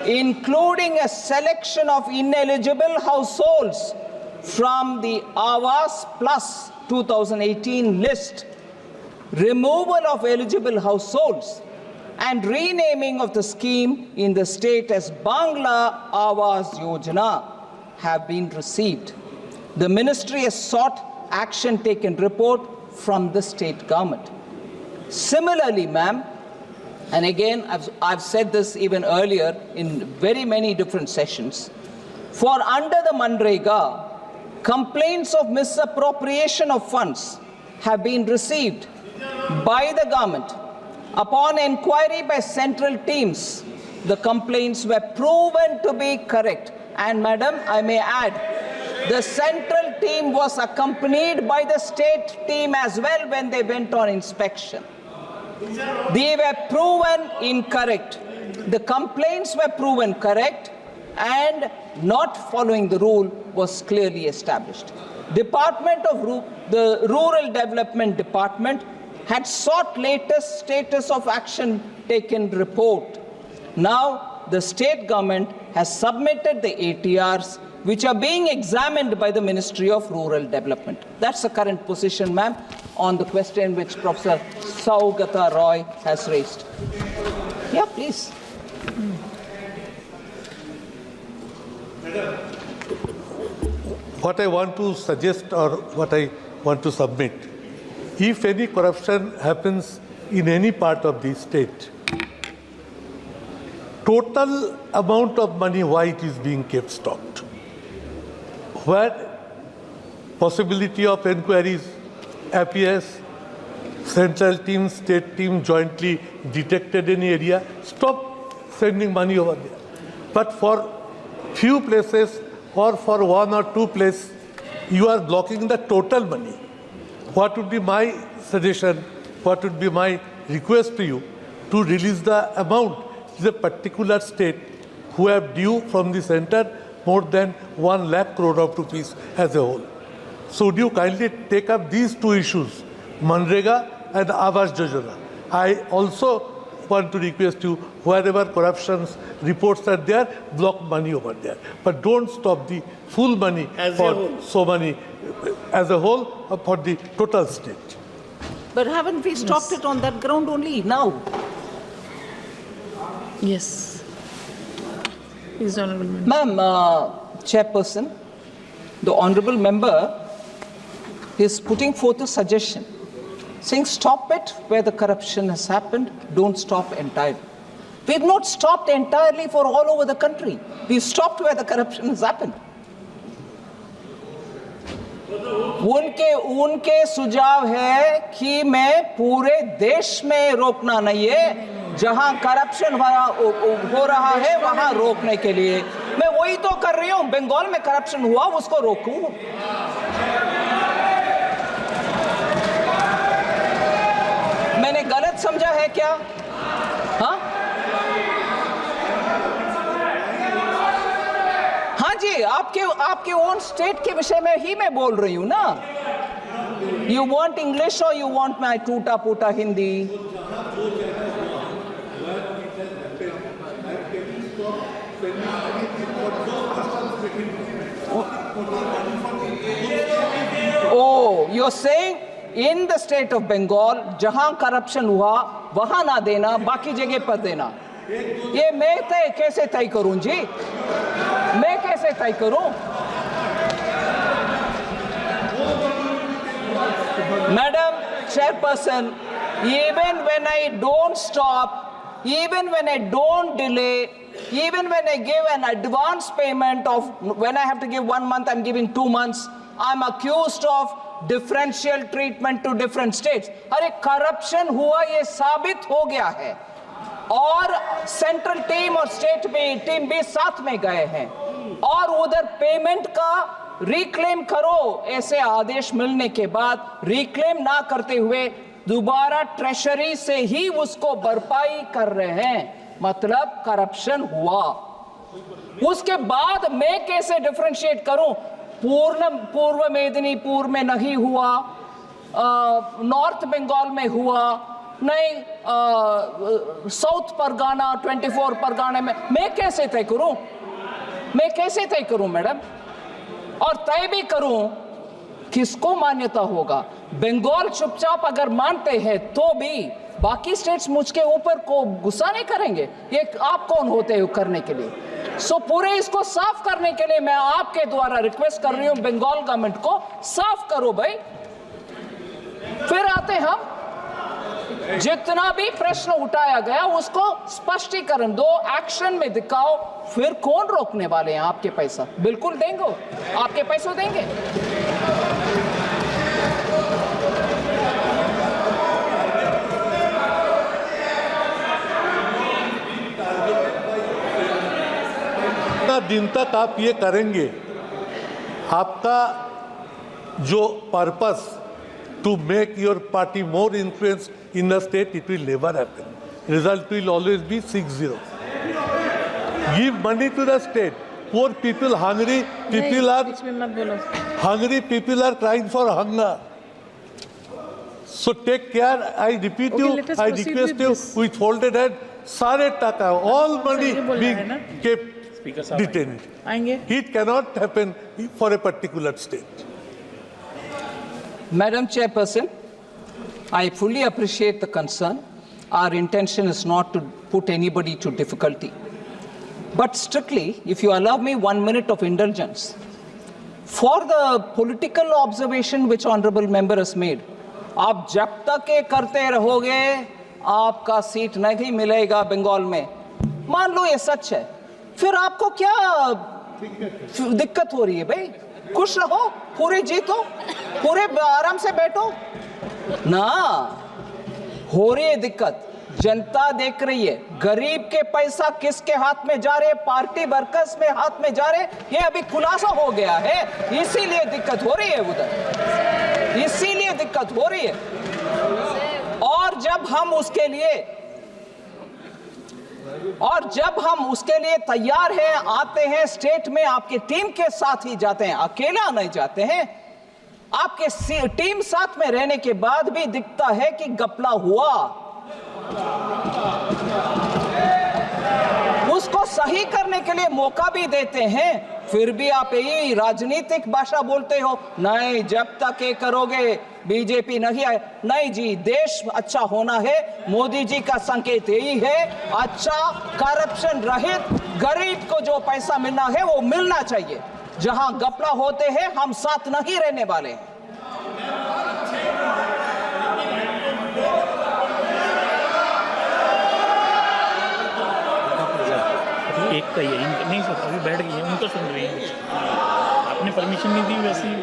including a selection of ineligible households from the Awas Plus 2018 list, removal of eligible households, and renaming of the scheme in the state as Bangla Awas Yojana have been received. The ministry has sought action taken report from the state government. Similarly, ma'am, and again, I've said this even earlier in very many different sessions, for under the Manrega, complaints of misappropriation of funds have been received by the government. Upon inquiry by central teams, the complaints were proven to be correct. And madam, I may add, the central team was accompanied by the state team as well when they went on inspection. They were proven incorrect. The complaints were proven correct and not following the rule was clearly established. The Rural Development Department had sought latest status of action taken report. Now, the state government has submitted the ATRs, which are being examined by the Ministry of Rural Development. That's the current position, ma'am, on the question which Professor Saugata Roy has raised. Yeah, please. What I want to suggest or what I want to submit if any corruption happens in any part of the state, total amount of money, why it is being kept stocked, where possibility of inquiries appears, central team, state team jointly detected any area, stop sending money over there. But for few places or for one or two places, you are blocking the total money. What would be my suggestion, what would be my request to you, to release the amount to a particular state who have due from the center more than 1 lakh crore of rupees as a whole. So would you kindly take up these two issues, Manrega and Awas Yojana? I also want to request you, wherever corruptions reports are there, block money over there. But don't stop the full money As a for whole. so many as a whole for the total state. But haven't we stopped it on that ground only now? Yes. Please, Honorable Member. Ma'am, Chairperson, the Honorable Member is putting forth a suggestion, saying stop it where the corruption has happened, don't stop entirely. We have not stopped entirely for all over the country. We've stopped where the corruption has happened. उनके सुझाव है कि मैं पूरे देश में रोकना नहीं है, जहां करप्शन हो रहा है वहां रोकने के लिए। मैं वही तो कर रही हूं, बंगाल में करप्शन हुआ उसको रोकूं। मैंने गलत समझा है क्या? हाँ हाँ जी, आपके ओन स्टेट के विषय में ही मैं बोल रही हूं ना। यू वांट इंग्लिश और यू वांट माई टूटा फूटा Hindi? Oh, you're saying in the state of Bengal, जहां करप्शन हुआ वहां ना देना, बाकी जगह पर देना। ये मैं कैसे तय करूं जी? मैं कैसे तय करूं? Madam Chairperson, even when I don't stop, even when I don't delay, even when I give an advance payment of, when I have to give 1 month, I'm giving 2 months, I'm accused of differential treatment to different states. अरे corruption हुआ ये साबित हो गया है, और central team और state team भी साथ में गए हैं, और उधर पेमेंट का रिक्लेम करो, ऐसे आदेश मिलने के बाद रिक्लेम ना करते हुए दोबारा ट्रेशरी से ही उसको भरपाई कर रहे हैं, मतलब करप्शन हुआ। उसके बाद मैं कैसे डिफरेंशिएट करूं? पूर्व मेदिनीपुर में नहीं हुआ, नॉर्थ बंगाल में हुआ नहीं, साउथ परगाना 24 परगाना में, मैं कैसे तय करूं? मैं कैसे तय करूं मैडम? और तय भी करूं, किसको मान्यता होगा? बंगाल चुपचाप अगर मानते हैं तो भी बाकी स्टेट्स मुझके ऊपर को गुस्सा नहीं करेंगे। ये आप कौन होते हो करने के लिए? सो पूरे इसको साफ करने के लिए मैं आपके द्वारा रिक्वेस्ट कर रही हूं, बंगाल गवर्नमेंट को साफ करो भाई। फिर आते हम, जितना भी प्रश्न उठाया गया उसको स्पष्टीकरण दो, एक्शन में दिखाओ, फिर कौन रोकने वाले हैं आपके पैसा? बिल्कुल देंगे, आपके पैसे देंगे। दिन तक आप ये करेंगे, आपका जो purpose to make your party more influence in the state, it will never happen. Result will always be 6-0. Give money to the state. Poor people, hungry people are crying for hunger. So take care. I repeat you, I request you with folded hand, sare taka, all money being kept detained. It cannot happen for a particular state. Madam Chairperson, I fully appreciate the concern. Our intention is not to put anybody to difficulty. But strictly, if you allow me 1 minute of indulgence, for the political observation which Honourable Member has made, आप जब तक ये करते रहोगे आपका seat नहीं मिलेगा बंगाल में। मान लो ये सच है, फिर आपको क्या दिक्कत हो रही है भाई? खुश रहो, पूरे जीतो, पूरे आराम से बैठो ना। हो रही है दिक्कत, जनता देख रही है, गरीब के पैसा किसके हाथ में जा रहे, पार्टी वर्कर्स में हाथ में जा रहे, ये अभी खुलासा हो गया है, इसीलिए दिक्कत हो रही है उधर, इसीलिए दिक्कत हो रही है। और जब हम उसके लिए तैयार हैं, आते हैं स्टेट में, आपके टीम के साथ ही जाते हैं, अकेला नहीं जाते हैं, आपके टीम साथ में रहने के बाद भी दिखता है कि घपला हुआ, उसको सही करने के लिए मौका भी देते हैं, फिर भी आप यही राजनीतिक भाषा बोलते हो, नहीं जब तक ये करोगे बीजेपी नहीं आए। नहीं जी, देश अच्छा होना है, मोदी जी का संकेत यही है, अच्छा करप्शन रहित गरीब को जो पैसा मिलना है वो मिलना चाहिए। जहां घपला होते हैं हम साथ नहीं रहने वाले हैं। एक का ही है, नहीं सर अभी बैठ गई है, उनको सुन रही है, आपने परमिशन नहीं दी वैसे ही।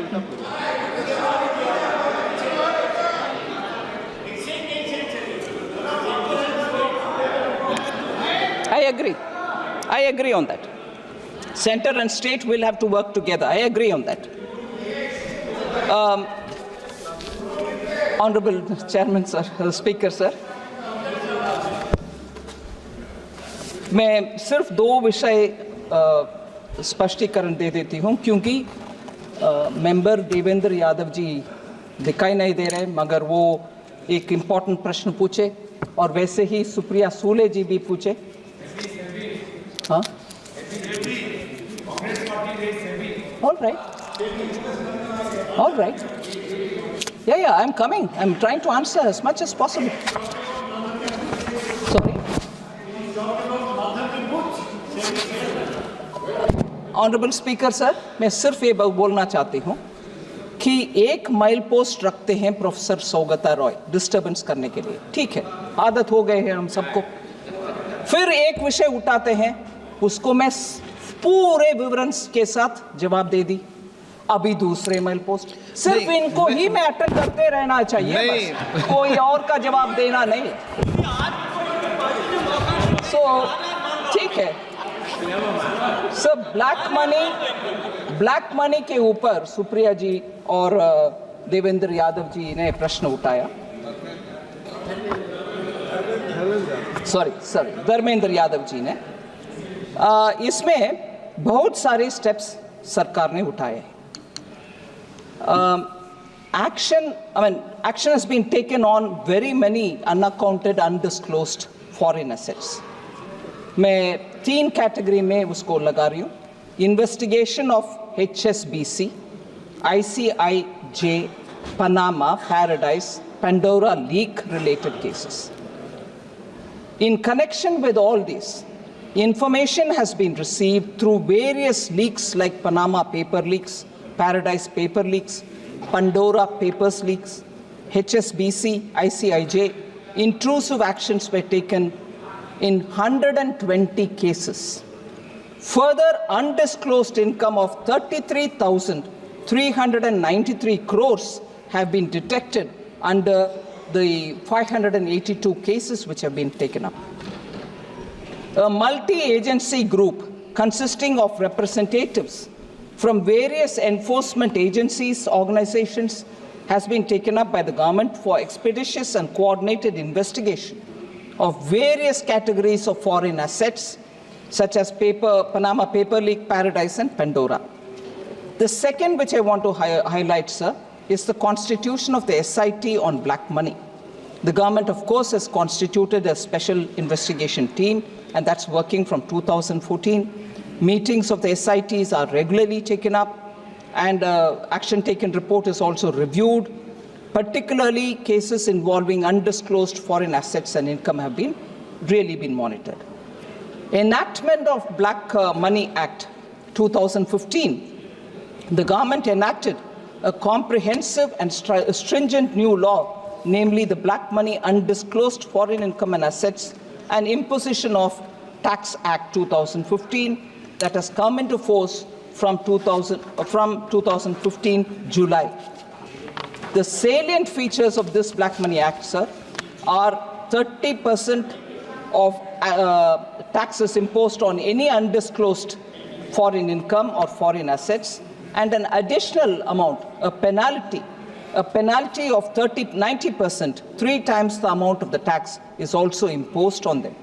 I agree on that. Center and state will have to work together. I agree on that. Honorable Chairman sir, Speaker sir, मैं सिर्फ दो विषय स्पष्टीकरण दे देती हूँ, क्योंकि मेंबर देवेंद्र यादव जी दिखाई नहीं दे रहे, मगर वो एक इम्पॉर्टेंट प्रश्न पूछे, और वैसे ही सुप्रिया सूले जी भी पूछे। हाँ, all right, yeah, I'm coming, I'm trying to answer as much as possible. Sorry. Honourable speaker sir, मैं सिर्फ ये बोलना चाहती हूँ कि एक माइल पोस्ट रखते हैं प्रोफेसर सौगता रॉय डिस्टर्बेंस करने के लिए, ठीक है, आदत हो गए हैं हम सबको। फिर एक विषय उठाते हैं, उसको मैं पूरे विवरण के साथ जवाब दे दी, अभी दूसरे माइल पोस्ट, सिर्फ इनको ही मैं अटेंड करते रहना चाहिए, बस कोई और का जवाब देना नहीं। सो ठीक है सर, ब्लैक मनी के ऊपर सुप्रिया जी और देवेंद्र यादव जी ने प्रश्न उठाया, सॉरी धर्मेंद्र यादव जी ने, इसमें बहुत सारे स्टेप्स सरकार ने उठाए। Action has been taken on very many unaccounted, undisclosed foreign assets. मैं 3 कैटेगरी में उसको लगा रही हूँ: investigation of HSBC, ICIJ, Panama, Paradise, Pandora leak related cases. In connection with all this, information has been received through various leaks like Panama paper leaks, Paradise paper leaks, Pandora papers leaks, HSBC, ICIJ. Intrusive actions were taken in 120 cases. Further, undisclosed income of 33,393 crores have been detected under the 582 cases which have been taken up. A multi-agency group consisting of representatives from various enforcement agencies, organizations, has been taken up by the government for expeditious and coordinated investigation of various categories of foreign assets, such as Panama paper leak, Paradise, and Pandora. The second which I want to highlight, sir, is the constitution of the SIT on black money. The government, of course, has constituted a special investigation team, and that's working from 2014. Meetings of the SITs are regularly taken up, and action taken report is also reviewed. Particularly, cases involving undisclosed foreign assets and income have really been monitored. Enactment of Black Money Act 2015, the government enacted a comprehensive and stringent new law namely the Black Money, Undisclosed Foreign Income and Assets, and Imposition of Tax Act 2015 that has come into force from 2015 July. The salient features of this Black Money Act, sir, are 30% of taxes imposed on any undisclosed foreign income or foreign assets, and an additional amount, a penalty of 90%, 3 times the amount of the tax is also imposed on them.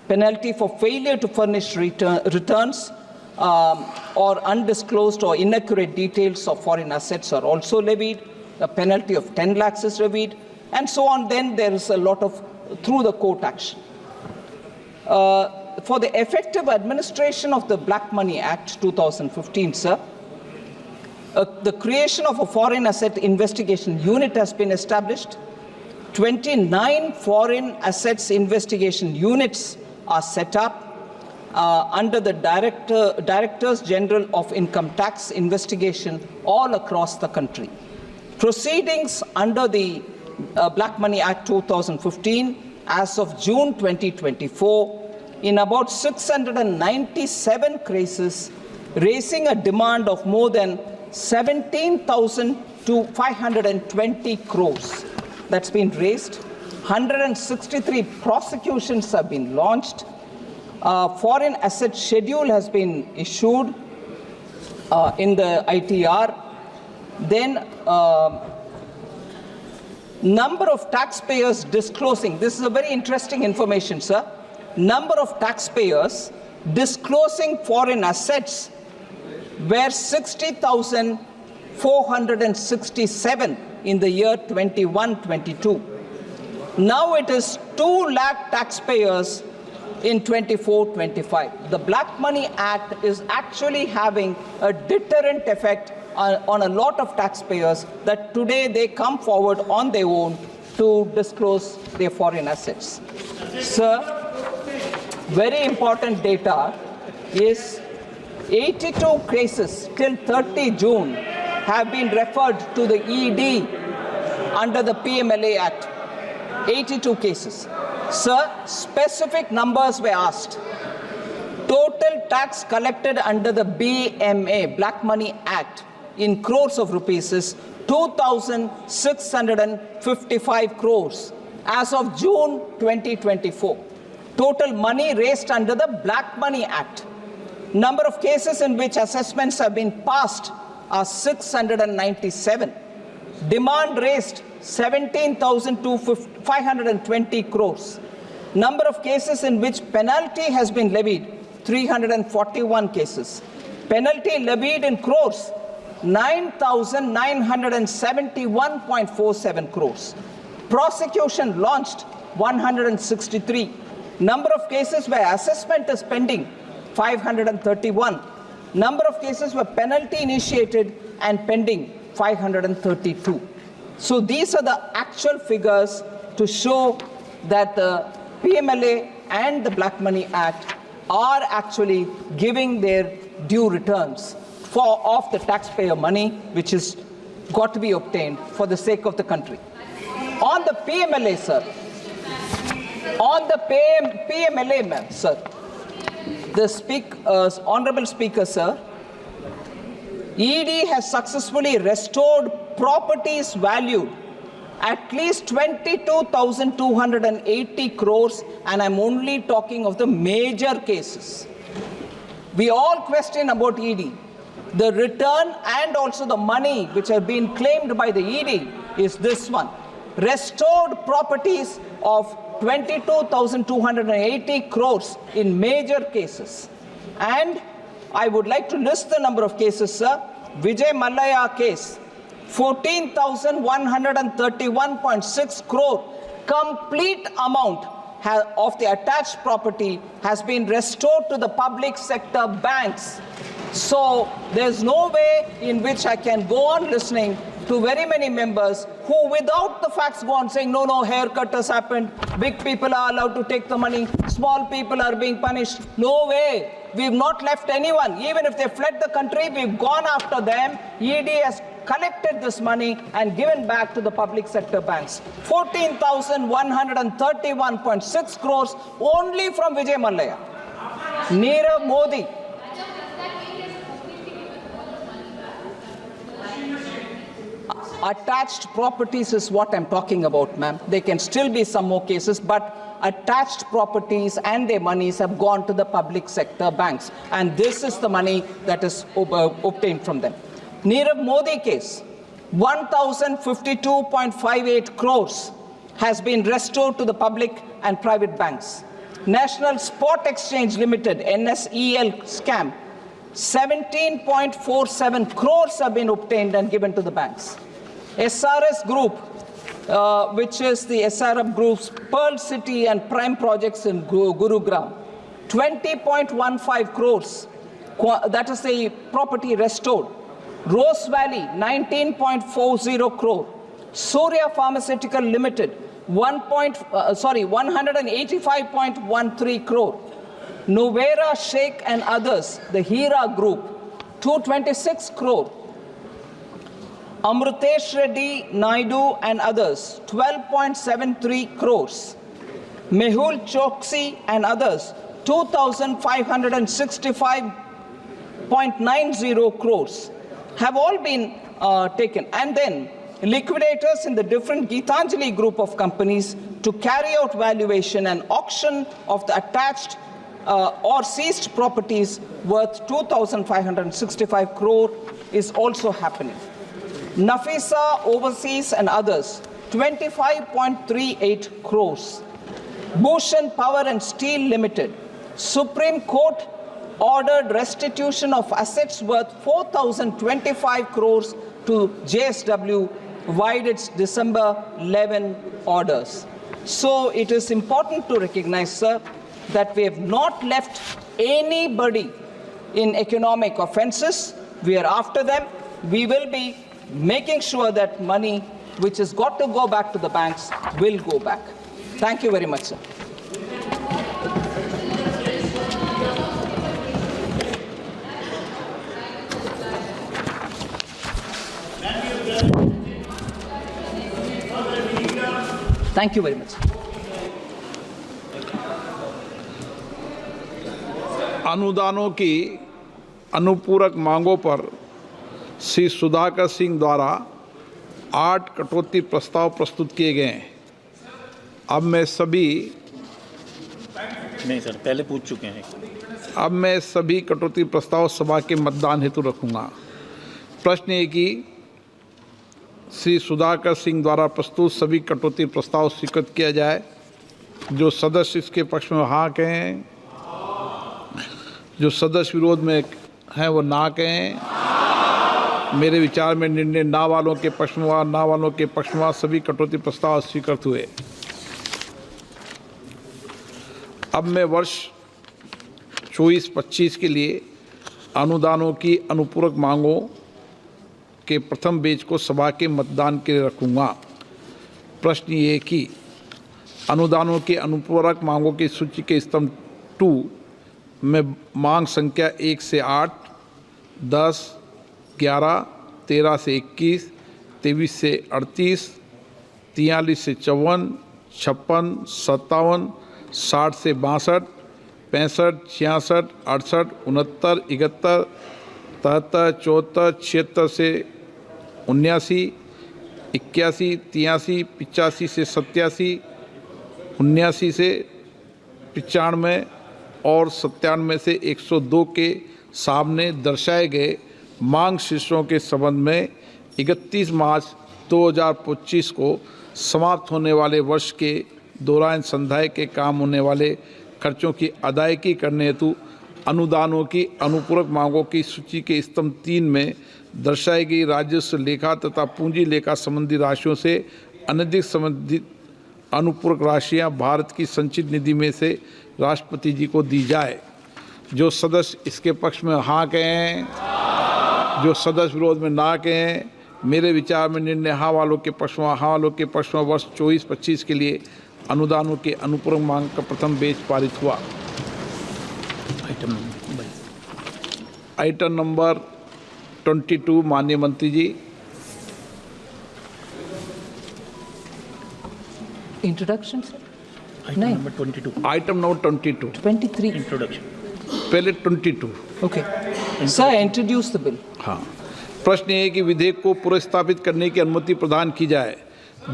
Penalty for failure to furnish returns or undisclosed or inaccurate details of foreign assets are also levied. A penalty of 10 lakhs is levied, and so on. Then there is a lot of through the court action. For the effective administration of the Black Money Act 2015, sir, the creation of a foreign asset investigation unit has been established. 29 foreign assets investigation units are set up under the Directors General of Income Tax investigation all across the country. Proceedings under the Black Money Act 2015 as of June 2024 in about 697 cases, raising a demand of more than 17,520 crores that's been raised. 163 prosecutions have been launched. Foreign asset schedule has been issued in the ITR. Then number of taxpayers disclosing, this is a very interesting information, sir. Number of taxpayers disclosing foreign assets were 60,467 in the year 21-22. Now it is 2 lakh taxpayers in 24-25. The Black Money Act is actually having a deterrent effect on a lot of taxpayers, that today they come forward on their own to disclose their foreign assets. Sir, very important data is 82 cases till 30 June have been referred to the ED under the PMLA Act. 82 cases. Sir, specific numbers were asked. Total tax collected under the BMA, Black Money Act, in crores of rupees is 2,655 crores as of June 2024. Total money raised under the Black Money Act. Number of cases in which assessments have been passed are 697. Demand raised 17,520 crores. Number of cases in which penalty has been levied, 341 cases. Penalty levied in crores, 9,971.47 crores. Prosecution launched, 163. Number of cases where assessment is pending, 531. Number of cases where penalty initiated and pending, 532. So these are the actual figures to show that the PMLA and the Black Money Act are actually giving their due returns of the taxpayer money, which is got to be obtained for the sake of the country. On the PMLA, sir, on the PMLA, ma'am, sir, the Honorable Speaker, sir, ED has successfully restored properties valued at least 22,280 crores, and I'm only talking of the major cases. We all question about ED. The return and also the money which have been claimed by the ED is this one. Restored properties of 22,280 crores in major cases. And I would like to list the number of cases, sir. Vijay Mallaya case, 14,131.6 crore. Complete amount of the attached property has been restored to the public sector banks. So there's no way in which I can go on listening to very many members who, without the facts, go on saying, no, haircut has happened, big people are allowed to take the money, small people are being punished. No way. We've not left anyone. Even if they fled the country, we've gone after them. ED has collected this money and given back to the public sector banks. 14,131.6 crores only from Vijay Mallya. Nirav Modi. Attached properties is what I'm talking about, ma'am. There can still be some more cases, but attached properties and their monies have gone to the public sector banks. And this is the money that is obtained from them. Nirav Modi case, 1,052.58 crores has been restored to the public and private banks. National Spot Exchange Limited, NSEL scam, 17.47 crores have been obtained and given to the banks. SRS Group, which is the SRF Group's Pearl City and Prime projects in Gurugram, 20.15 crores, that is the property restored. Rose Valley, 19.40 crore. Surya Pharmaceutical Limited, 185.13 crore. Novera Sheikh and others, the Hira Group, 226 crore. Amrutesh Reddy, Naidu and others, 12.73 crores. Mehul Choksi and others, 2,565.90 crores have all been taken. And then liquidators in the different Geetanjali group of companies to carry out valuation and auction of the attached or seized properties worth 2,565 crore is also happening. Nafisa Overseas and others, 25.38 crores. Bhushan Power and Steel Limited, Supreme Court ordered restitution of assets worth 4,025 crores to JSW via its December 11 orders. So it is important to recognize, sir, that we have not left anybody in economic offenses. We are after them. We will be making sure that money which has got to go back to the banks will go back. Thank you very much, sir. Thank you very much. अनुदानों की अनुपूरक मांगों पर श्री सुधाकर सिंह द्वारा 8 कटौती प्रस्ताव प्रस्तुत किए गए हैं। अब मैं सभी नहीं सर, पहले पूछ चुके हैं। अब मैं सभी कटौती प्रस्ताव सभा के मतदान हेतु रखूंगा। प्रश्न है कि श्री सुधाकर सिंह द्वारा प्रस्तुत सभी कटौती प्रस्ताव स्वीकृत किया जाए। जो सदस्य इसके पक्ष में हाँ कहें, जो सदस्य विरोध में हैं वो ना कहें। मेरे विचार में निर्णय ना वालों के पक्ष में ना वालों के पक्ष में सभी कटौती प्रस्ताव स्वीकृत हुए। अब मैं वर्ष 24-25 के लिए अनुदानों की अनुपूरक मांगों के प्रथम बैच को सभा के मतदान के लिए रखूंगा। प्रश्न ये कि अनुदानों के अनुपूरक मांगों की सूची के स्तंभ 2 में मांग संख्या 1 से 8, 10, 11, 13 से 21, 23 से 38, 43 से 54, 56, 57, 60 से 62, 65, 66, 68, 69, 71, 73, 74, 76 से 79, 81, 83, 85 से 87, 79 से 95 और 97 से 102 के सामने दर्शाए गए मांग शीर्षों के संबंध में 31 मार्च 2025 को समाप्त होने वाले वर्ष के दौरान संधाय के काम होने वाले खर्चों की अदायगी करने हेतु अनुदानों की अनुपूरक मांगों की सूची के स्तंभ 3 में दर्शाई गई राजस्व लेखा तथा पूंजी लेखा संबंधी राशियों से अनधिक संबंधित अनुपूरक राशियां भारत की संचित निधि में से राष्ट्रपति जी को दी जाए। जो सदस्य इसके पक्ष में हाँ कहें, जो सदस्य विरोध में ना कहें। मेरे विचार में निर्णय हाँ वालों के पक्ष में हाँ वालों के पक्ष में वर्ष 24-25 के लिए अनुदानों के अनुपूरक मांग का प्रथम बैच पारित हुआ। आइटम नंबर 22 माननीय मंत्री जी। Introduction, sir? Item नहीं. number 22. Item number 22 23. Introduction. पहले 22। Okay. Sir, introduce the bill. हाँ, प्रश्न ये है कि विधेयक को पुनर्स्थापित करने की अनुमति प्रदान की जाए।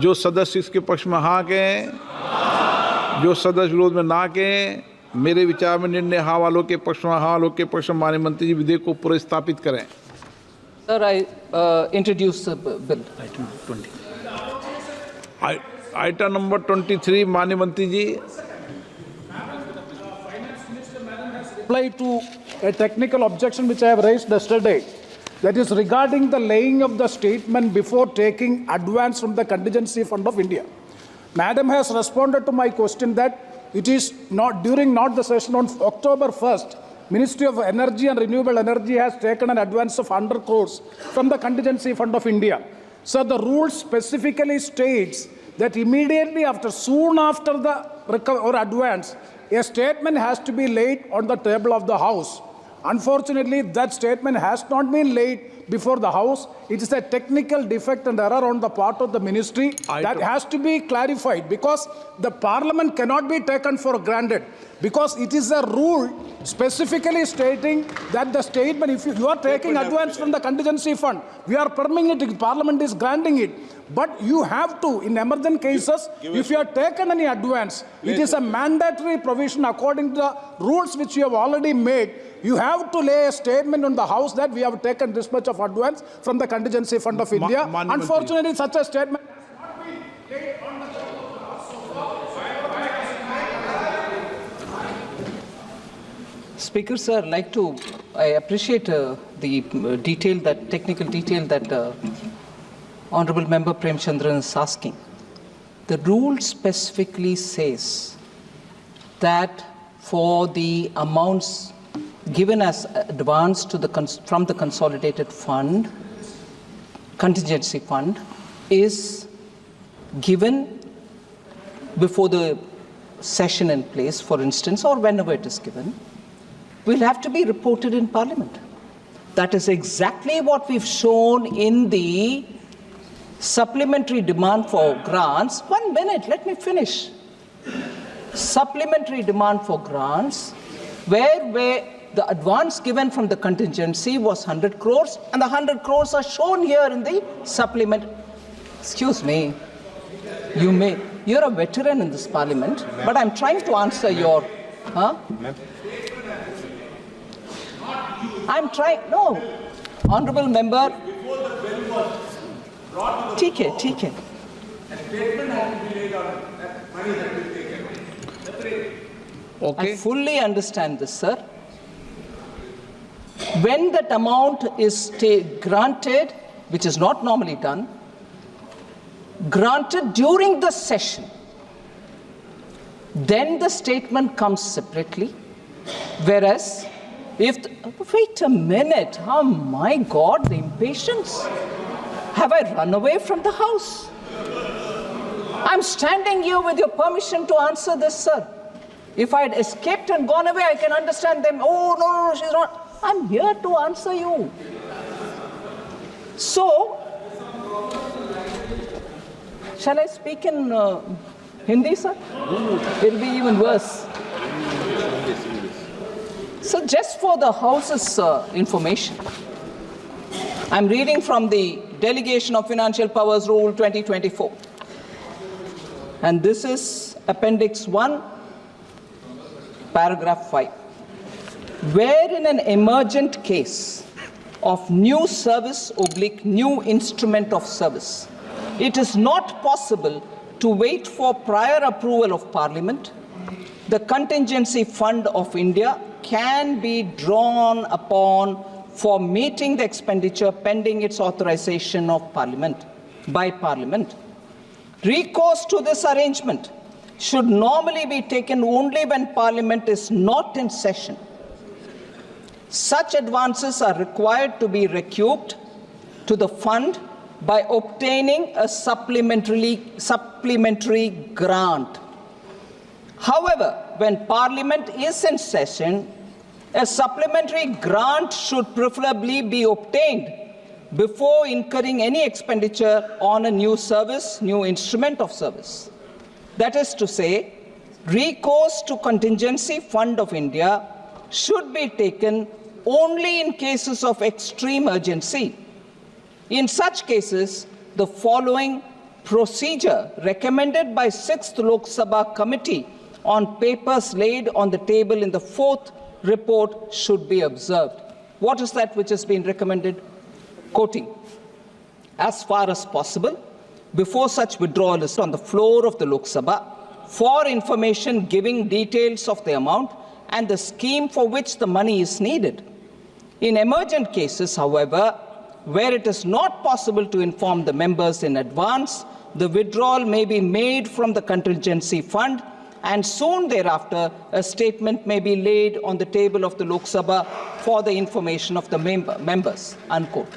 जो सदस्य इसके पक्ष में हाँ कहें, जो सदस्य विरोध में ना कहें। मेरे विचार में निर्णय हाँ वालों के पक्ष में, हाँ वालों के पक्ष में माननीय मंत्री जी विधेयक को पुनर्स्थापित करें। Sir, I introduce the bill. Item 20. Item number 23 माननीय मंत्री जी। Reply to a technical objection which I have raised yesterday, that is regarding the laying of the statement before taking advance from the contingency fund of India. Madam has responded to my question that it is not during the session on October 1st, Ministry of Energy and Renewable Energy has taken an advance of 100 crores from the contingency fund of India. So the rule specifically states that immediately after, soon after the advance, a statement has to be laid on the table of the House. Unfortunately, that statement has not been laid before the House. It is a technical defect and error on the part of the ministry that has to be clarified, because the Parliament cannot be taken for granted, because it is a rule specifically stating that the statement, if you are taking advance from the contingency fund, we are permitting it, Parliament is granting it. But you have to, in emergent cases, if you have taken any advance, it is a mandatory provision according to the rules which you have already made. You have to lay a statement on the House that we have taken this much of advance from the contingency fund of India. Unfortunately, such a statement has not been laid on the table of the House. Speaker, sir, I appreciate the technical detail that Honorable Member Prem Chandran is asking. The rule specifically says that for the amounts given as advance to from the consolidated fund, contingency fund, is given before the session in place, for instance, or whenever it is given, will have to be reported in Parliament. That is exactly what we've shown in the supplementary demand for grants. 1 minute, let me finish. Supplementary demand for grants, where the advance given from the contingency was 100 crores, and the 100 crores are shown here in the supplement. Excuse me, you're a veteran in this Parliament, but I'm trying to answer your, no, Honorable Member, ठीक है. Okay. I fully understand this, sir. When that amount is granted, which is not normally done, granted during the session, then the statement comes separately. Whereas, wait a minute, oh my God, the impatience. Have I run away from the House? I'm standing here with your permission to answer this, sir. If I had escaped and gone away, I can understand them. Oh, no, she's not. I'm here to answer you. So, shall I speak in Hindi, sir? It'll be even worse. So, just for the House's information, I'm reading from the Delegation of Financial Powers Rule 2024. And this is Appendix 1, Paragraph 5. Where in an emergent case of new service / new instrument of service, it is not possible to wait for prior approval of Parliament, the contingency fund of India can be drawn upon for meeting the expenditure pending its authorization by Parliament. Recourse to this arrangement should normally be taken only when Parliament is not in session. Such advances are required to be recouped to the fund by obtaining a supplementary grant. However, when Parliament is in session, a supplementary grant should preferably be obtained before incurring any expenditure on a new service, new instrument of service. That is to say, recourse to contingency fund of India should be taken only in cases of extreme urgency. In such cases, the following procedure recommended by 6th Lok Sabha committee on papers laid on the table in the 4th report should be observed. What is that which has been recommended? Quoting, as far as possible, before such withdrawal is on the floor of the Lok Sabha, for information giving details of the amount and the scheme for which the money is needed. In emergent cases, however, where it is not possible to inform the members in advance, the withdrawal may be made from the contingency fund, and soon thereafter a statement may be laid on the table of the Lok Sabha for the information of the members, unquote.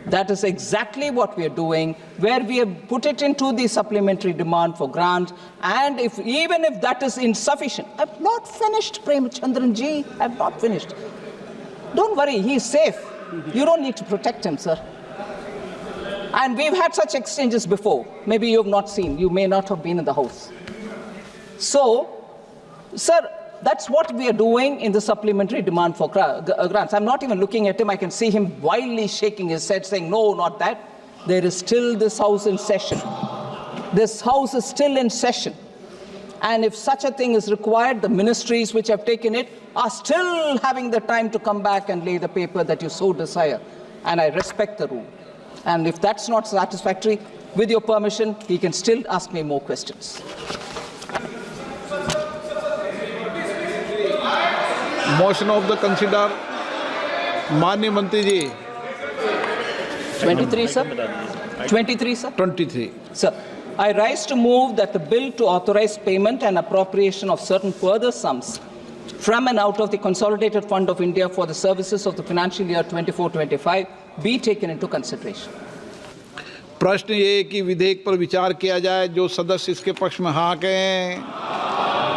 That is exactly what we are doing, where we have put it into the supplementary demand for grant, and even if that is insufficient, I've not finished, Premchandran ji, I've not finished. Don't worry, he's safe. You don't need to protect him, sir. And we've had such exchanges before. Maybe you have not seen. You may not have been in the house. So, sir, that's what we are doing in the supplementary demand for grants. I'm not even looking at him. I can see him wildly shaking his head, saying, no, not that. There is still this house in session. This house is still in session. And if such a thing is required, the ministries which have taken it are still having the time to come back and lay the paper that you so desire. And I respect the rule. And if that's not satisfactory, with your permission, he can still ask me more questions. Motion of the consider. Manya Mantri ji. 23, sir. 23, sir. 23. Sir, I rise to move that the bill to authorize payment and appropriation of certain further sums from and out of the Consolidated Fund of India for the services of the financial year 24-25 be taken into consideration. प्रश्न ये कि विधेयक पर विचार किया जाए, जो सदस्य इसके पक्ष में हाँ कहें,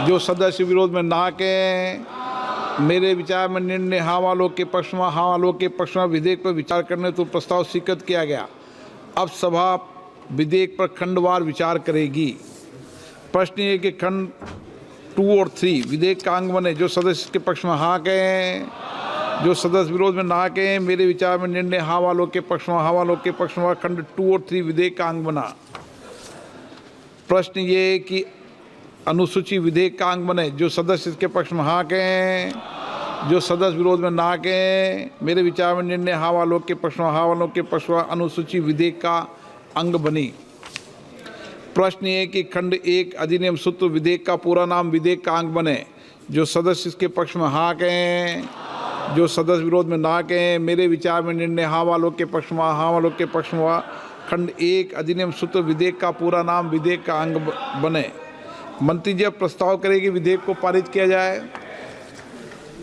जो सदस्य विरोध में ना कहें। मेरे विचार में निर्णय हाँ वालों के पक्ष में, हाँ वालों के पक्ष में विधेयक पर विचार करने तो प्रस्ताव स्वीकृत किया गया। अब सभा विधेयक पर खंडवार विचार करेगी। प्रश्न ये कि खंड 2 और 3 विधेयक का अंग बने, जो सदस्य के पक्ष में हाँ कहें, जो सदस्य विरोध में ना कहें। मेरे विचार में निर्णय हाँ वालों के पक्ष में, हाँ वालों के पक्ष में खंड 2 और 3 विधेयक का अंग बना। प्रश्न ये कि अनुसूची विधेयक का अंग बने, जो सदस्य इसके पक्ष में हाँ कहें, जो सदस्य विरोध में ना कहें। मेरे विचार में निर्णय हाँ वालों के पक्ष में, हाँ वालों के पक्ष में अनुसूची विधेयक का अंग बनी। प्रश्न ये कि खंड 1 अधिनियम सूत्र विधेयक का पूरा नाम विधेयक का अंग बने, जो सदस्य इसके पक्ष में हाँ कहें, जो सदस्य विरोध में ना कहें। मेरे विचार में निर्णय हाँ वालों के पक्ष में, हाँ वालों के पक्ष में खंड 1 अधिनियम सूत्र विधेयक का पूरा नाम विधेयक का अंग बने। मंत्री जी अब प्रस्ताव करेगी विधेयक को पारित किया जाए।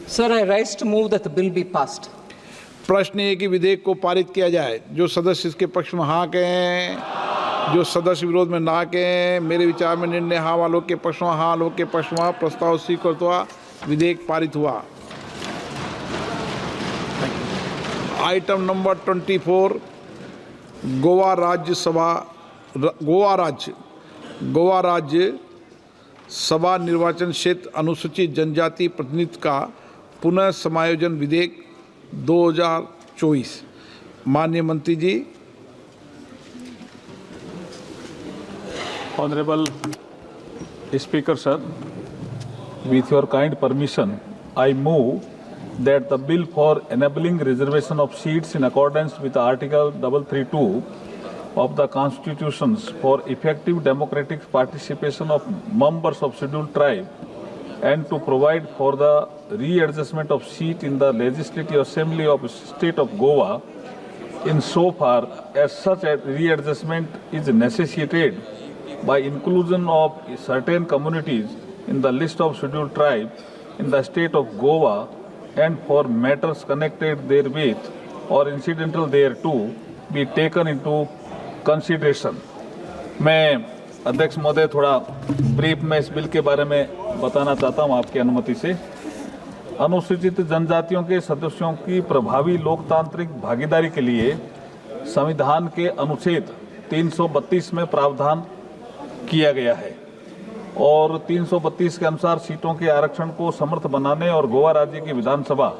Sir, I rise to move that the bill be passed. प्रश्न ये कि विधेयक को पारित किया जाए, जो सदस्य इसके पक्ष में हाँ कहें, जो सदस्य विरोध में ना कहें। मेरे विचार में निर्णय हाँ वालों के पक्ष में, हाँ वालों के पक्ष में प्रस्ताव स्वीकृत हुआ, विधेयक पारित हुआ। आइटम नंबर 24 गोवा राज्य सभा निर्वाचन क्षेत्र अनुसूचित जनजाति प्रतिनिधित्व का पुनः समायोजन विधेयक 2024। माननीय मंत्री जी। Honorable Speaker, sir, with your kind permission, I move that the bill for enabling reservation of seats in accordance with Article 332 of the Constitutions for effective democratic participation of members of scheduled tribe and to provide for the readjustment of seat in the Legislative Assembly of the State of Goa in so far as such a readjustment is necessitated by inclusion of certain communities in the list of scheduled tribe in the state of Goa and for matters connected therewith or incidental thereto be taken into consideration. मैं अध्यक्ष महोदय थोड़ा brief में इस bill के बारे में बताना चाहता हूं आपकी अनुमति से। अनुसूचित जनजातियों के सदस्यों की प्रभावी लोकतांत्रिक भागीदारी के लिए संविधान के अनुच्छेद 332 में प्रावधान किया गया है। और 332 के अनुसार सीटों के आरक्षण को समर्थ बनाने और गोवा राज्य की विधानसभा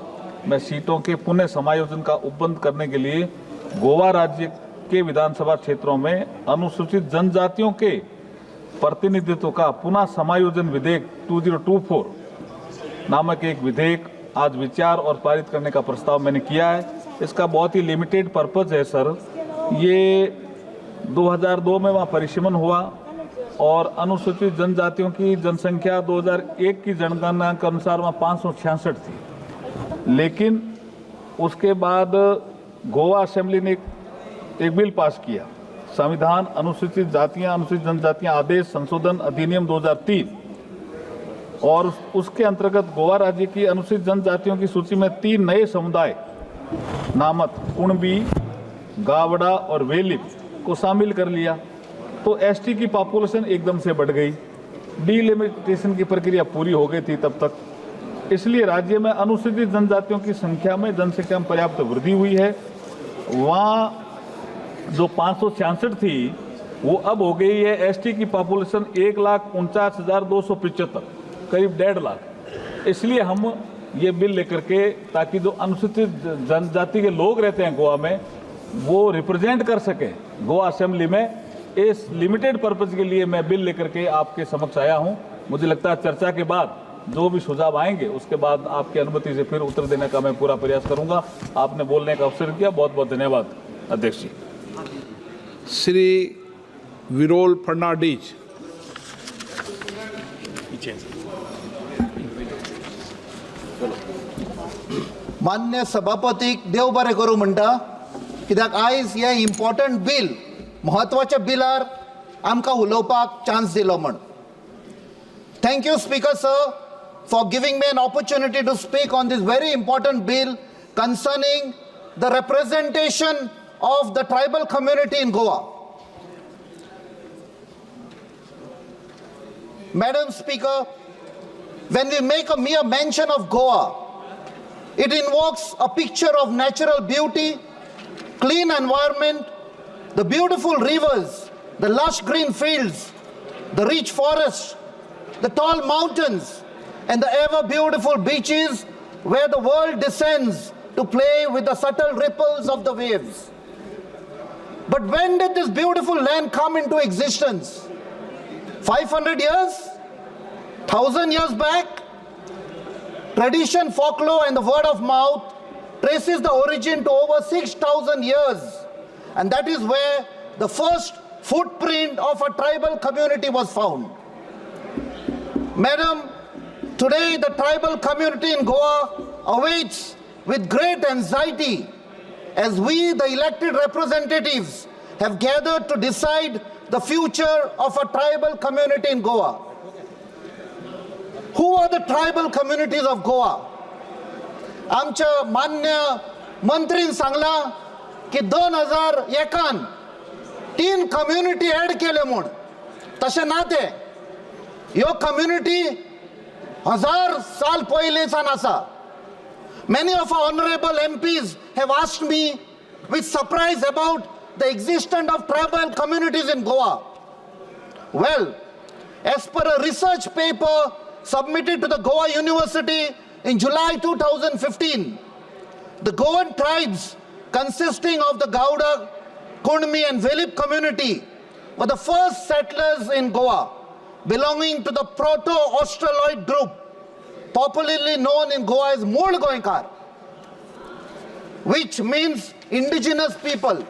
में सीटों के पुनः समायोजन का उपबंध करने के लिए गोवा राज्य के विधानसभा क्षेत्रों में अनुसूचित जनजातियों के प्रतिनिधित्व का पुनः समायोजन विधेयक 2024 नामक एक विधेयक आज विचार और पारित करने का प्रस्ताव मैंने किया है। इसका बहुत ही लिमिटेड पर्पज है सर। ये 2002 में वहाँ परिसीमन हुआ और अनुसूचित जनजातियों की जनसंख्या 2001 की जनगणना के अनुसार वहाँ 566 थी, लेकिन उसके बाद गोवा असेंबली ने एक बिल पास किया, संविधान अनुसूचित जातियां अनुसूचित जनजातियां आदेश संशोधन अधिनियम 2003, और उसके अंतर्गत गोवा राज्य की अनुसूचित जनजातियों की सूची में 3 नए समुदाय नामक कुणबी, गावड़ा और वेलिप को शामिल कर लिया। तो एसटी की पॉपुलेशन एकदम से बढ़ गई, डिलिमिटेशन की प्रक्रिया पूरी हो गई थी तब तक, इसलिए राज्य में अनुसूचित जनजातियों की संख्या में जनसंख्या में पर्याप्त वृद्धि हुई है। वहाँ जो 566 थी वो अब हो गई है एसटी की पॉपुलेशन 1,49,275, करीब 1.5 लाख। इसलिए हम ये बिल लेकर के, ताकि जो अनुसूचित जनजाति के लोग रहते हैं गोवा में वो रिप्रेजेंट कर सकें गोवा असेंबली में, इस लिमिटेड पर्पज के लिए मैं बिल लेकर के आपके समक्ष आया हूं। मुझे लगता है चर्चा के बाद जो भी सुझाव आएंगे उसके बाद आपकी अनुमति से फिर उत्तर देने का मैं पूरा प्रयास करूंगा। आपने बोलने का अवसर दिया, बहुत बहुत धन्यवाद अध्यक्ष जी। श्री विरोल फर्नांडीज। मान्य सभापतीक देव बरें करूं म्हणटा, कित्याक आयज हे इम्पॉर्टंट बिल, म्हत्वाच्या बिलार आमकां उलोवपाक चान्स दिलो म्हण. Thank you, Speaker Sir, for giving me an opportunity to speak on this very important bill concerning the representation of the tribal community in Goa. Madam Speaker, when we make a mere mention of Goa, it invokes a picture of natural beauty, clean environment, the beautiful rivers, the lush green fields, the rich forests, the tall mountains, and the ever beautiful beaches where the world descends to play with the subtle ripples of the waves. But when did this beautiful land come into existence? 500 years? 1,000 years back? Tradition, folklore, and the word of mouth traces the origin to over 6,000 years. And that is where the first footprint of a tribal community was found. Madam, today the tribal community in Goa awaits with great anxiety as we, the elected representatives, have gathered to decide the future of a tribal community in Goa. Who are the tribal communities of Goa? आमच्या मान्य मंत्रीन सांगला की 2001 3 community add केले म्हूण. तशें ना तें. ह्यो community 1000 साल पयलींसान आसा. Many of our honorable MPs have asked me with surprise about the existence of tribal communities in Goa. Well, as per a research paper submitted to the Goa University in July 2015, the Goan tribes consisting of the Gauda, Kundmi and Velip community were the first settlers in Goa, belonging to the Proto-Australoid group, popularly known in Goa as Mool Goinkar, which means indigenous people.